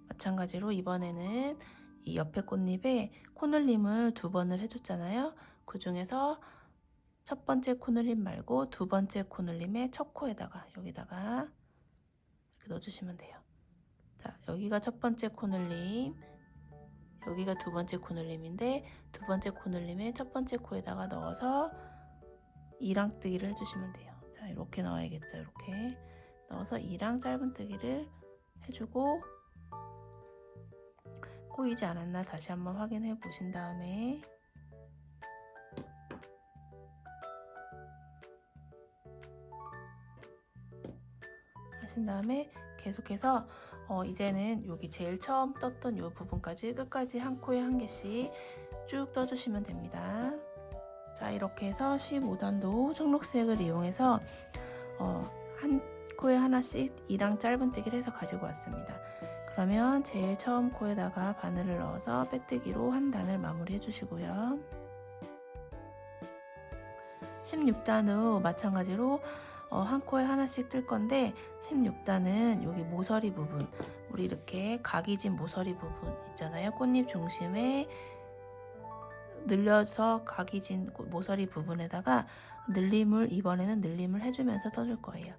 마찬가지로 이번에는 이 옆에 꽃잎에 코늘림을 2번을 해줬잖아요. 그 중에서 첫 번째 코늘림 말고 두 번째 코늘림의 첫 코에다가 여기다가 이렇게 넣어주시면 돼요. 자, 여기가 첫 번째 코늘림, 여기가 두 번째 코늘림인데 두 번째 코늘림의 첫 번째 코에다가 넣어서 이랑뜨기를 해주시면 돼요. 자, 이렇게 넣어야겠죠. 이렇게 넣어서 이랑 짧은뜨기를 해주고, 꼬이지 않았나 다시 한번 확인해 보신 다음에 하신 다음에 계속해서 이제는 여기 제일 처음 떴던 이 부분까지 끝까지 한 코에 한 개씩 쭉 떠주시면 됩니다. 자, 이렇게 해서 15단도 청록색을 이용해서 한 코에 하나씩 이랑 짧은뜨기를 해서 가지고 왔습니다. 그러면 제일 처음 코에다가 바늘을 넣어서 빼뜨기로 한 단을 마무리 해주시고요. 16단도 마찬가지로 한 코에 하나씩 뜰 건데, 16단은 여기 모서리 부분, 우리 이렇게 각이 진 모서리 부분 있잖아요. 꽃잎 중심에 늘려서 각이 진 모서리 부분에다가 이번에는 늘림을 해주면서 떠줄 거예요.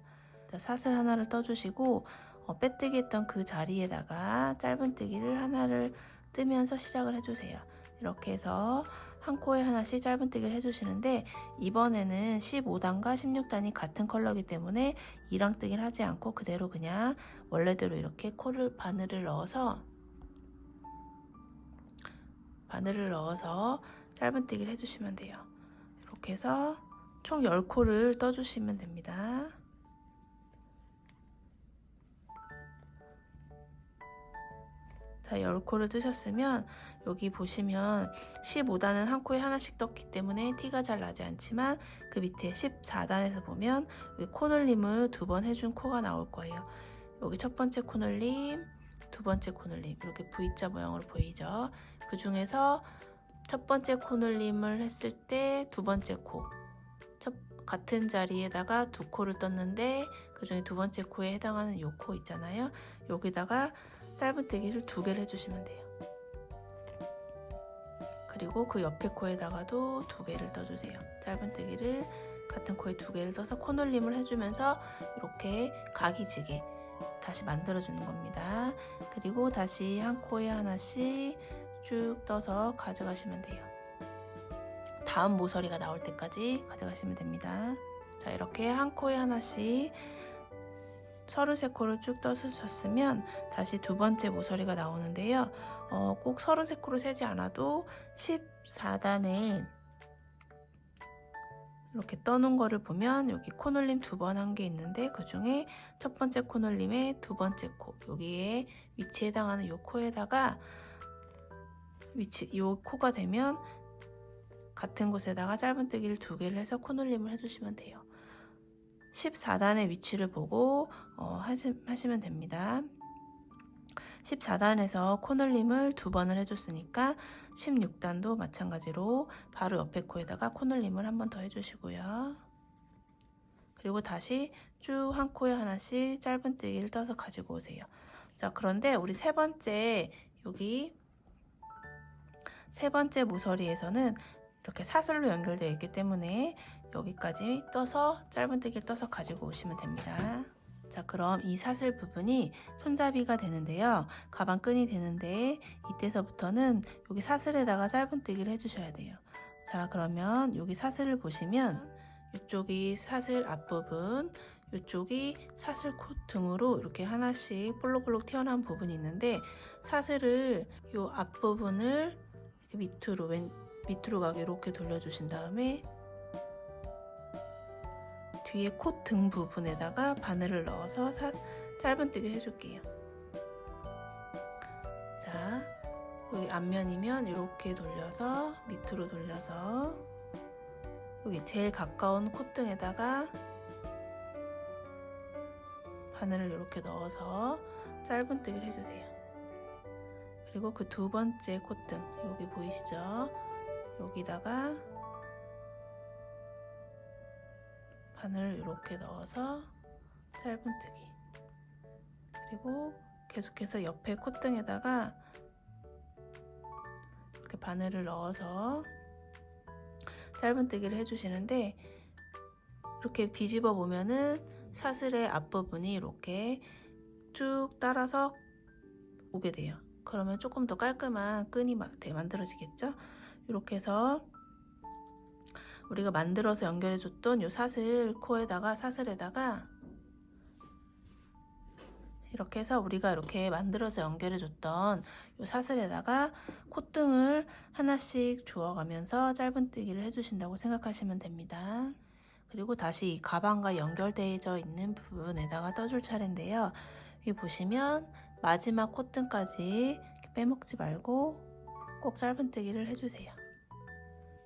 사슬 하나를 떠주시고 빼뜨기 했던 그 자리에다가 짧은뜨기를 하나를 뜨면서 시작을 해주세요. 이렇게 해서 한 코에 하나씩 짧은뜨기를 해주시는데, 이번에는 15단과 16단이 같은 컬러이기 때문에 이랑뜨기를 하지 않고 그대로 그냥 원래대로 이렇게 바늘을 넣어서 짧은뜨기를 해주시면 돼요. 이렇게 해서 총 10코를 떠주시면 됩니다. 자, 10코를 뜨셨으면 여기 보시면 15단은 한 코에 하나씩 떴기 때문에 티가 잘 나지 않지만, 그 밑에 14단에서 보면 여기 코늘림을 2번 해준 코가 나올 거예요. 여기 첫 번째 코늘림, 두 번째 코늘림, 이렇게 V자 모양으로 보이죠. 그 중에서 첫 번째 코늘림을 했을 때 두 번째 코, 같은 자리에다가 2코를 떴는데 그 중에 두 번째 코에 해당하는 요 코 있잖아요. 여기다가 짧은뜨기를 2개를 해주시면 돼요. 그리고 그 옆에 코에다가도 2개를 떠주세요. 짧은뜨기를 같은 코에 2개를 떠서 코놀림을 해주면서 이렇게 각이 지게 다시 만들어주는 겁니다. 그리고 다시 한 코에 하나씩 쭉 떠서 가져가시면 돼요. 다음 모서리가 나올 때까지 가져가시면 됩니다. 자, 이렇게 한 코에 하나씩 33코를 쭉 떠주셨으면 다시 2번째 모서리가 나오는데요. 꼭 33코를 세지 않아도 14단에 이렇게 떠놓은 거를 보면 여기 코놀림 2번 한 게 있는데 그 중에 첫 번째 코놀림의 2번째 코, 여기에 위치에 해당하는 요 코에다가 요 코가 되면 같은 곳에다가 짧은뜨기를 2개를 해서 코놀림을 해주시면 돼요. 14단의 위치를 보고 하시면 됩니다. 14단에서 코놀림을 2번을 해줬으니까 16단도 마찬가지로 바로 옆에 코에다가 코놀림을 한 번 더 해주시고요. 그리고 다시 쭉 한 코에 하나씩 짧은뜨기를 떠서 가지고 오세요. 자, 그런데 우리 여기 세 번째 모서리에서는 이렇게 사슬로 연결되어 있기 때문에 여기까지 떠서 짧은뜨기를 떠서 가지고 오시면 됩니다. 자, 그럼 이 사슬 부분이 손잡이가 되는데요. 가방끈이 되는데 이때서부터는 여기 사슬에다가 짧은뜨기를 해주셔야 돼요. 자, 그러면 여기 사슬을 보시면 이쪽이 사슬 앞부분, 이쪽이 사슬 코 등으로 이렇게 하나씩 볼록볼록 튀어나온 부분이 있는데 사슬을 이 앞부분을 이렇게 밑으로 가게 이렇게 돌려주신 다음에 뒤에 코 등 부분에다가 바늘을 넣어서 짧은뜨기를 해줄게요. 자, 여기 앞면이면 이렇게 돌려서 밑으로 돌려서 여기 제일 가까운 콧등에다가 바늘을 이렇게 넣어서 짧은뜨기를 해주세요. 그리고 그 2번째 콧등, 여기 보이시죠? 여기다가 바늘을 이렇게 넣어서 짧은뜨기. 그리고 계속해서 옆에 콧등에다가 이렇게 바늘을 넣어서 짧은뜨기를 해주시는데 이렇게 뒤집어 보면은 사슬의 앞부분이 이렇게 쭉 따라서 오게 돼요. 그러면 조금 더 깔끔한 끈이 만들어지겠죠? 이렇게 해서 우리가 만들어서 연결해줬던 이 사슬에다가 이렇게 해서 우리가 이렇게 만들어서 연결해줬던 이 사슬에다가 콧등을 하나씩 주워가면서 짧은뜨기를 해주신다고 생각하시면 됩니다. 그리고 다시 이 가방과 연결되어 있는 부분에다가 떠줄 차례인데요. 여기 보시면 마지막 콧등까지 빼먹지 말고 꼭 짧은뜨기를 해주세요.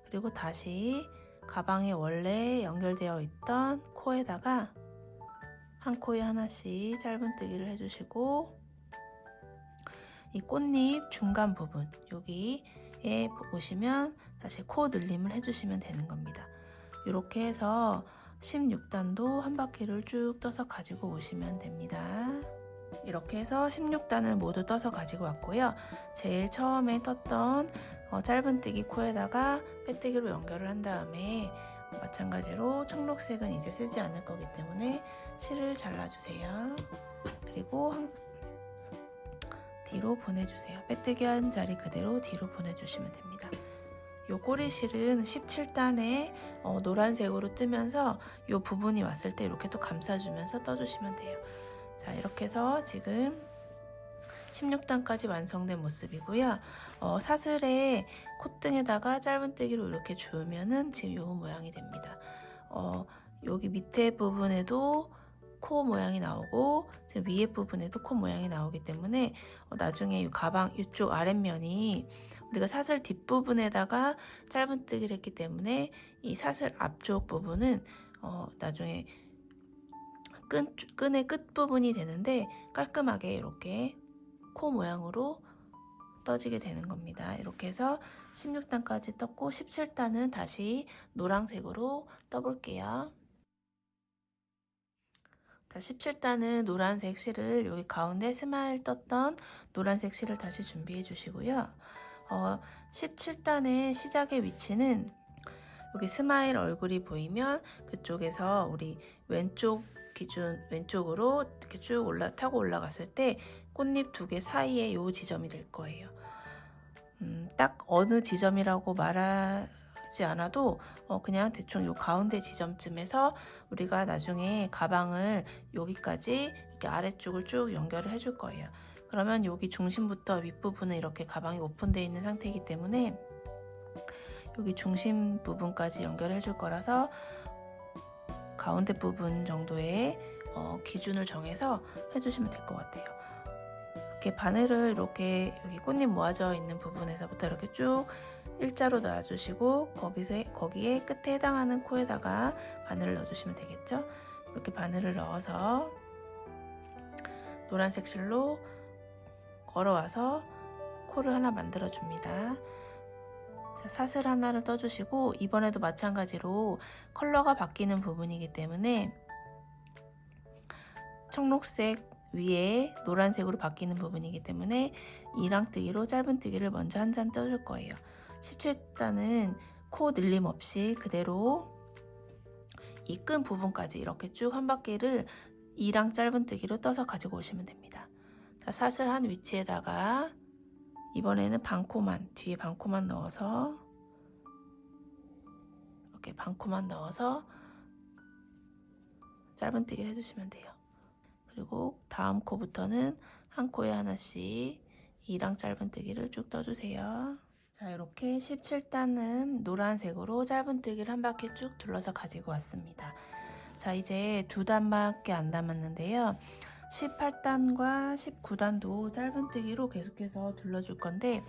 그리고 다시 가방에 원래 연결되어 있던 코에다가 한 코에 하나씩 짧은뜨기를 해주시고 이 꽃잎 중간 부분 여기에 보시면 다시 코 늘림을 해주시면 되는 겁니다. 이렇게 해서 16단도 한 바퀴를 쭉 떠서 가지고 오시면 됩니다. 이렇게 해서 16단을 모두 떠서 가지고 왔고요. 제일 처음에 떴던 짧은뜨기 코에다가 빼뜨기로 연결을 한 다음에 마찬가지로 청록색은 이제 쓰지 않을 거기 때문에 실을 잘라주세요. 그리고 뒤로 보내주세요. 빼뜨기 한 자리 그대로 뒤로 보내주시면 됩니다. 요 꼬리실은 17단에 노란색으로 뜨면서 요 부분이 왔을 때 이렇게 또 감싸주면서 떠주시면 돼요. 자, 이렇게 해서 지금 16단까지 완성된 모습이고요. 사슬에 콧등에다가 짧은뜨기로 이렇게 주우면은 지금 요 모양이 됩니다. 여기 밑에 부분에도 코 모양이 나오고 지금 위에 부분에도 코 모양이 나오기 때문에 나중에 이 가방 이쪽 아랫면이 우리가 사슬 뒷부분에다가 짧은뜨기를 했기 때문에 이 사슬 앞쪽 부분은 나중에 끈의 끝부분이 되는데 깔끔하게 이렇게 코 모양으로 떠지게 되는 겁니다. 이렇게 해서 16단까지 떴고 17단은 다시 노란색으로 떠볼게요. 자, 17단은 노란색 실을 여기 가운데 스마일 떴던 노란색 실을 다시 준비해 주시고요. 17단의 시작의 위치는 여기 스마일 얼굴이 보이면 그쪽에서 우리 왼쪽 기준 왼쪽으로 이렇게 쭉 타고 올라갔을 때 꽃잎 두 개 사이에 요 지점이 될 거예요. 딱 어느 지점이라고 말하지 않아도 그냥 대충 요 가운데 지점쯤에서 우리가 나중에 가방을 여기까지 이렇게 아래쪽을 쭉 연결을 해줄 거예요. 그러면 여기 중심부터 윗부분은 이렇게 가방이 오픈되어 있는 상태이기 때문에 여기 중심 부분까지 연결해 줄 거라서 가운데 부분 정도의 기준을 정해서 해주시면 될 것 같아요. 이렇게 바늘을 이렇게 여기 꽃잎 모아져 있는 부분에서부터 이렇게 쭉 일자로 놔주시고 거기에 끝에 해당하는 코에다가 바늘을 넣어주시면 되겠죠. 이렇게 바늘을 넣어서 노란색 실로 걸어와서 코를 하나 만들어 줍니다. 사슬 하나를 떠주시고 이번에도 마찬가지로 컬러가 바뀌는 부분이기 때문에 청록색 위에 노란색으로 바뀌는 부분이기 때문에 이랑뜨기로 짧은뜨기를 먼저 한 잔 떠줄 거예요. 17단은 코 늘림 없이 그대로 이 끈 부분까지 이렇게 쭉 한 바퀴를 이랑 짧은뜨기로 떠서 가지고 오시면 됩니다. 자, 사슬 한 위치에다가 이번에는 반코만, 뒤에 반코만 넣어서 이렇게 반코만 넣어서 짧은뜨기를 해주시면 돼요. 그리고 다음 코부터는 한 코에 하나씩 이랑 짧은뜨기를 쭉 떠주세요. 자, 이렇게 17단은 노란색으로 짧은뜨기를 한 바퀴 쭉 둘러서 가지고 왔습니다. 자, 이제 두 단밖에 안 남았는데요. 18단과 19단도 짧은뜨기로 계속해서 둘러줄 건데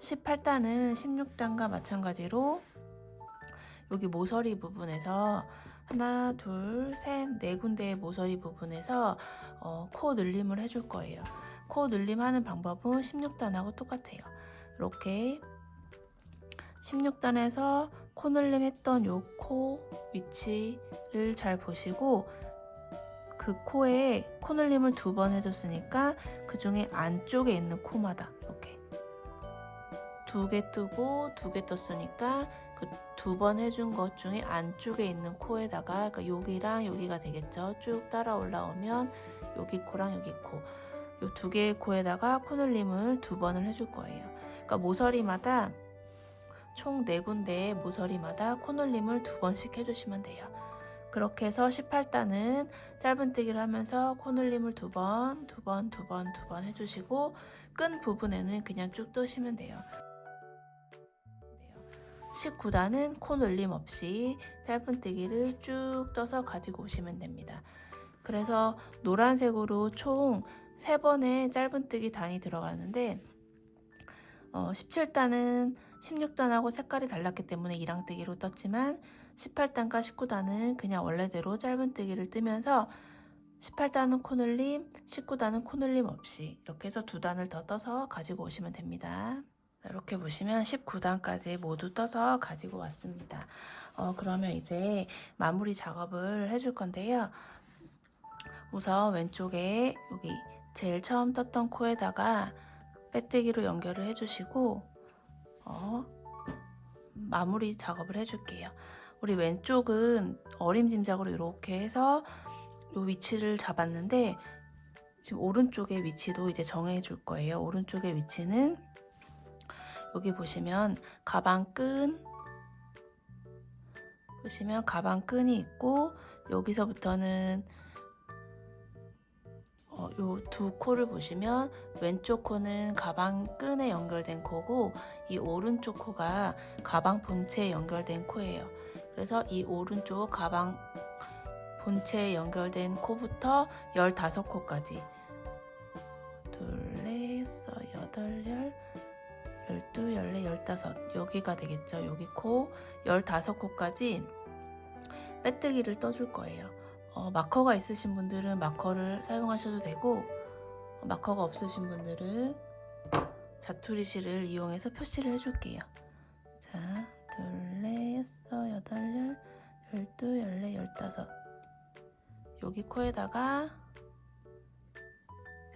18단은 16단과 마찬가지로 여기 모서리 부분에서 하나, 둘, 셋, 네 군데의 모서리 부분에서 코 늘림을 해줄 거예요. 코 늘림하는 방법은 16단하고 똑같아요. 이렇게 16단에서 코 늘림 했던 요 코 위치를 잘 보시고 그 코에 코 늘림을 2번 해줬으니까 그 중에 안쪽에 있는 코마다 이렇게 2개 뜨고 2개 떴으니까 그 2번 해준 것 중에 안쪽에 있는 코에다가 그러니까 여기랑 여기가 되겠죠. 쭉 따라 올라오면 여기 코랑 여기 코 요 2개의 코에다가 코 늘림을 2번을 해줄 거예요. 그러니까 모서리마다 총 4군데의 모서리마다 코 늘림을 2번씩 해주시면 돼요. 그렇게 해서 18단은 짧은뜨기를 하면서 코 늘림을 2번, 2번, 2번, 2번 해주시고 끈 부분에는 그냥 쭉 뜨시면 돼요. 19단은 코 늘림 없이 짧은뜨기를 쭉 떠서 가지고 오시면 됩니다. 그래서 노란색으로 총 3번의 짧은뜨기 단이 들어가는데 17단은 16단하고 색깔이 달랐기 때문에 이랑뜨기로 떴지만 18단과 19단은 그냥 원래대로 짧은뜨기를 뜨면서 18단은 코늘림, 19단은 코늘림 없이 이렇게 해서 2단을 더 떠서 가지고 오시면 됩니다. 이렇게 보시면 19단까지 모두 떠서 가지고 왔습니다. 그러면 이제 마무리 작업을 해줄 건데요. 우선 왼쪽에 여기 제일 처음 떴던 코에다가 빼뜨기로 연결을 해주시고 마무리 작업을 해줄게요. 우리 왼쪽은 어림짐작으로 이렇게 해서 이 위치를 잡았는데 지금 오른쪽의 위치도 이제 정해줄 거예요. 오른쪽의 위치는 여기 보시면 가방 끈이 있고 여기서부터는 요 2코를 보시면 왼쪽 코는 가방 끈에 연결된 코고 이 오른쪽 코가 가방 본체에 연결된 코예요. 그래서 이 오른쪽 가방 본체에 연결된 코부터 15코까지 둘, 넷, 여덟, 12, 14, 15 여기가 되겠죠. 여기 코 15코까지 빼뜨기를 떠줄 거예요. 마커가 있으신 분들은 마커를 사용하셔도 되고 마커가 없으신 분들은 자투리실을 이용해서 표시를 해줄게요. 자, 둘, 넷, 여섯, 여덟, 12, 14, 15 여기 코에다가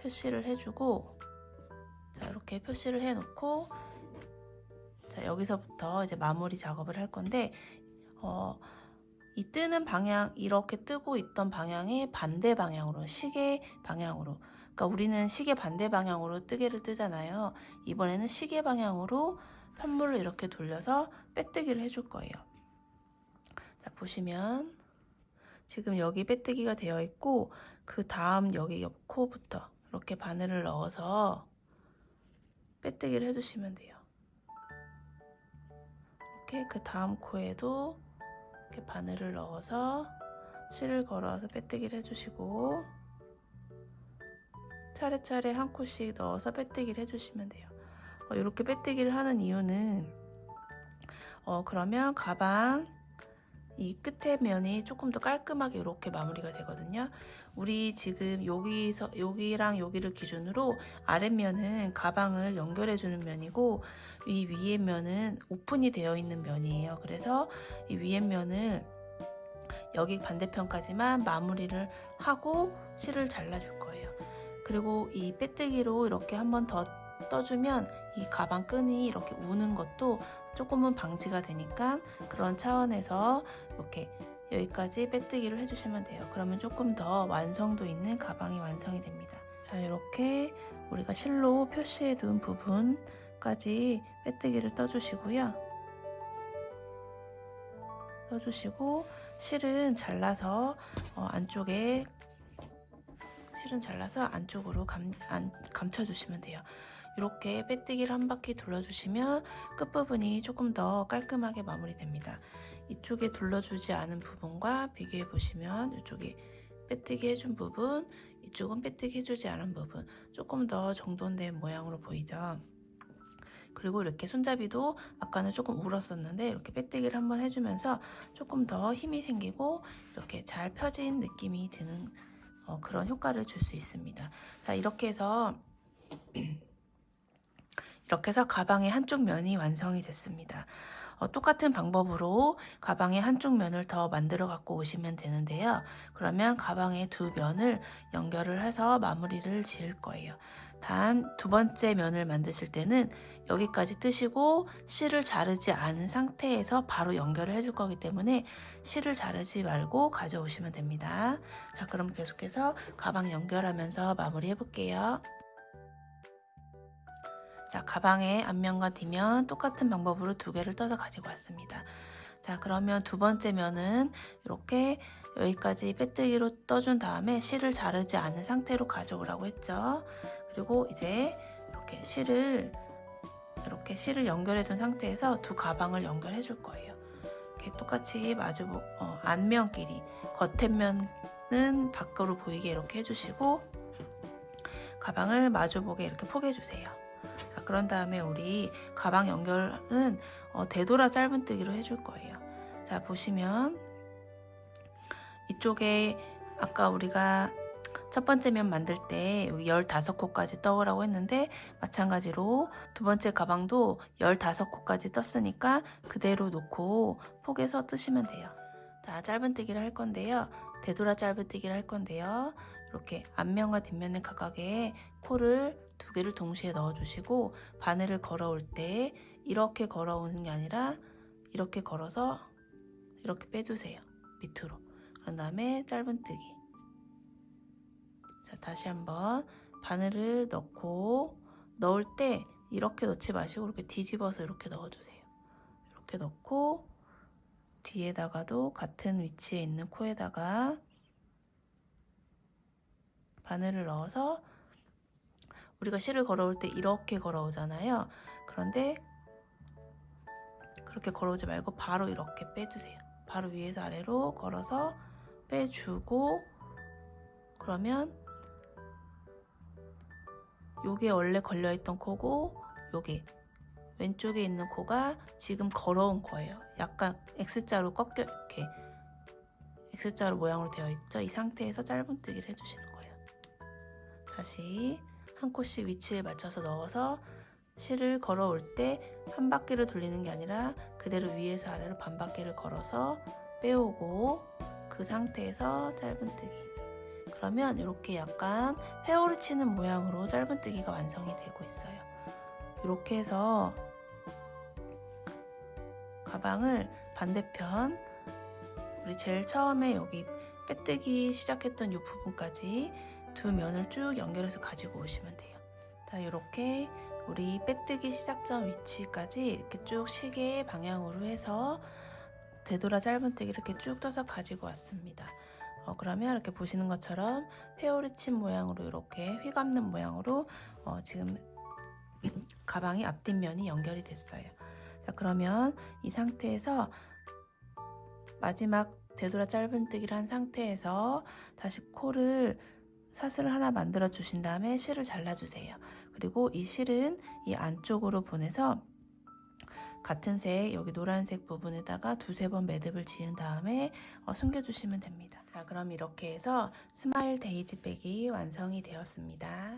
표시를 해주고, 자, 이렇게 표시를 해놓고, 자, 여기서부터 이제 마무리 작업을 할 건데, 이 뜨는 방향, 이렇게 뜨고 있던 방향의 반대 방향으로, 시계 방향으로, 그러니까 우리는 시계 반대 방향으로 뜨개를 뜨잖아요. 이번에는 시계 방향으로 편물을 이렇게 돌려서 빼뜨기를 해줄 거예요. 자, 보시면 지금 여기 빼뜨기가 되어 있고, 그 다음 여기 옆 코부터 이렇게 바늘을 넣어서 빼뜨기를 해주시면 돼요. 이렇게 그 다음 코에도 이렇게 바늘을 넣어서 실을 걸어서 빼뜨기를 해주시고, 차례차례 한 코씩 넣어서 빼뜨기를 해주시면 돼요. 이렇게 빼뜨기를 하는 이유는 그러면 가방 이 끝에 면이 조금 더 깔끔하게 이렇게 마무리가 되거든요. 우리 지금 여기랑 여기를 기준으로 아랫면은 가방을 연결해 주는 면이고, 이 위에 면은 오픈이 되어 있는 면이에요. 그래서 이 위에 면을 여기 반대편까지만 마무리를 하고 실을 잘라줄 거예요. 그리고 이 빼뜨기로 이렇게 한번 더 떠주면 이 가방 끈이 이렇게 우는 것도 조금은 방지가 되니까, 그런 차원에서 이렇게 여기까지 빼뜨기를 해주시면 돼요. 그러면 조금 더 완성도 있는 가방이 완성이 됩니다. 자, 이렇게 우리가 실로 표시해 둔 부분까지 빼뜨기를 떠주시고요. 떠주시고 실은 잘라서 안쪽으로 감춰주시면 돼요. 이렇게 빼뜨기를 한 바퀴 둘러주시면 끝부분이 조금 더 깔끔하게 마무리됩니다. 이쪽에 둘러주지 않은 부분과 비교해 보시면 이쪽에 빼뜨기 해준 부분, 이쪽은 빼뜨기 해주지 않은 부분, 조금 더 정돈된 모양으로 보이죠. 그리고 이렇게 손잡이도 아까는 조금 울었었는데 이렇게 빼뜨기를 한번 해주면서 조금 더 힘이 생기고 이렇게 잘 펴진 느낌이 드는 그런 효과를 줄 수 있습니다. 자, 이렇게 해서 가방의 한쪽 면이 완성이 됐습니다. 똑같은 방법으로 가방의 한쪽 면을 더 만들어 갖고 오시면 되는데요. 그러면 가방의 두 면을 연결을 해서 마무리를 지을 거예요. 단 두 번째 면을 만드실 때는 여기까지 뜨시고 실을 자르지 않은 상태에서 바로 연결을 해줄 거기 때문에 실을 자르지 말고 가져오시면 됩니다. 자, 그럼 계속해서 가방 연결하면서 마무리 해볼게요. 자, 가방의 앞면과 뒷면 똑같은 방법으로 두 개를 떠서 가지고 왔습니다. 자, 그러면 두 번째 면은 이렇게 여기까지 빼뜨기로 떠준 다음에 실을 자르지 않은 상태로 가져오라고 했죠. 그리고 이제 이렇게 실을 연결해 둔 상태에서 두 가방을 연결해 줄 거예요. 이렇게 똑같이 앞면끼리, 겉에면은 밖으로 보이게 이렇게 해주시고, 가방을 마주보게 이렇게 포개해 주세요. 자, 그런 다음에 우리 가방 연결은 되돌아 짧은뜨기로 해줄 거예요. 자, 보시면 이쪽에 아까 우리가 첫 번째 면 만들 때 여기 15코까지 떠오라고 했는데, 마찬가지로 두 번째 가방도 15코까지 떴으니까 그대로 놓고 포개서 뜨시면 돼요. 자, 짧은뜨기를 할 건데요. 되돌아 짧은뜨기를 할 건데요. 이렇게 앞면과 뒷면의 각각에 코를 두 개를 동시에 넣어주시고, 바늘을 걸어올 때 이렇게 걸어오는 게 아니라 이렇게 걸어서 이렇게 빼주세요. 밑으로. 그런 다음에 짧은뜨기. 자, 다시 한번 바늘을 넣을 때 이렇게 넣지 마시고 이렇게 뒤집어서 이렇게 넣어주세요. 이렇게 넣고 뒤에다가도 같은 위치에 있는 코에다가 바늘을 넣어서, 우리가 실을 걸어올 때 이렇게 걸어오잖아요. 그런데 그렇게 걸어오지 말고 바로 이렇게 빼주세요. 바로 위에서 아래로 걸어서 빼주고, 그러면 요게 원래 걸려있던 코고, 요게 왼쪽에 있는 코가 지금 걸어온 거예요. 약간 X자로 이렇게 X자로 모양으로 되어 있죠. 이 상태에서 짧은뜨기를 해주시는 거예요. 다시 한 코씩 위치에 맞춰서 넣어서 실을 걸어올 때 한 바퀴를 돌리는 게 아니라 그대로 위에서 아래로 반 바퀴를 걸어서 빼오고, 그 상태에서 짧은뜨기. 그러면 이렇게 약간 회오리 치는 모양으로 짧은뜨기가 완성이 되고 있어요. 이렇게 해서 가방을 반대편, 우리 제일 처음에 여기 빼뜨기 시작했던 이 부분까지 두 면을 쭉 연결해서 가지고 오시면 돼요. 자, 이렇게 우리 빼뜨기 시작점 위치까지 이렇게 쭉 시계 방향으로 해서 되돌아 짧은뜨기 이렇게 쭉 떠서 가지고 왔습니다. 그러면 이렇게 보시는 것처럼 회오리 친 모양으로 이렇게 휘감는 모양으로 지금 가방이 앞뒷면이 연결이 됐어요. 자, 그러면 이 상태에서 마지막 되돌아 짧은뜨기를 한 상태에서 다시 코를 사슬을 하나 만들어 주신 다음에 실을 잘라주세요. 그리고 이 실은 이 안쪽으로 보내서 같은 색, 여기 노란색 부분에다가 두세 번 매듭을 지은 다음에 숨겨주시면 됩니다. 자, 그럼 이렇게 해서 스마일 데이지 백이 완성이 되었습니다.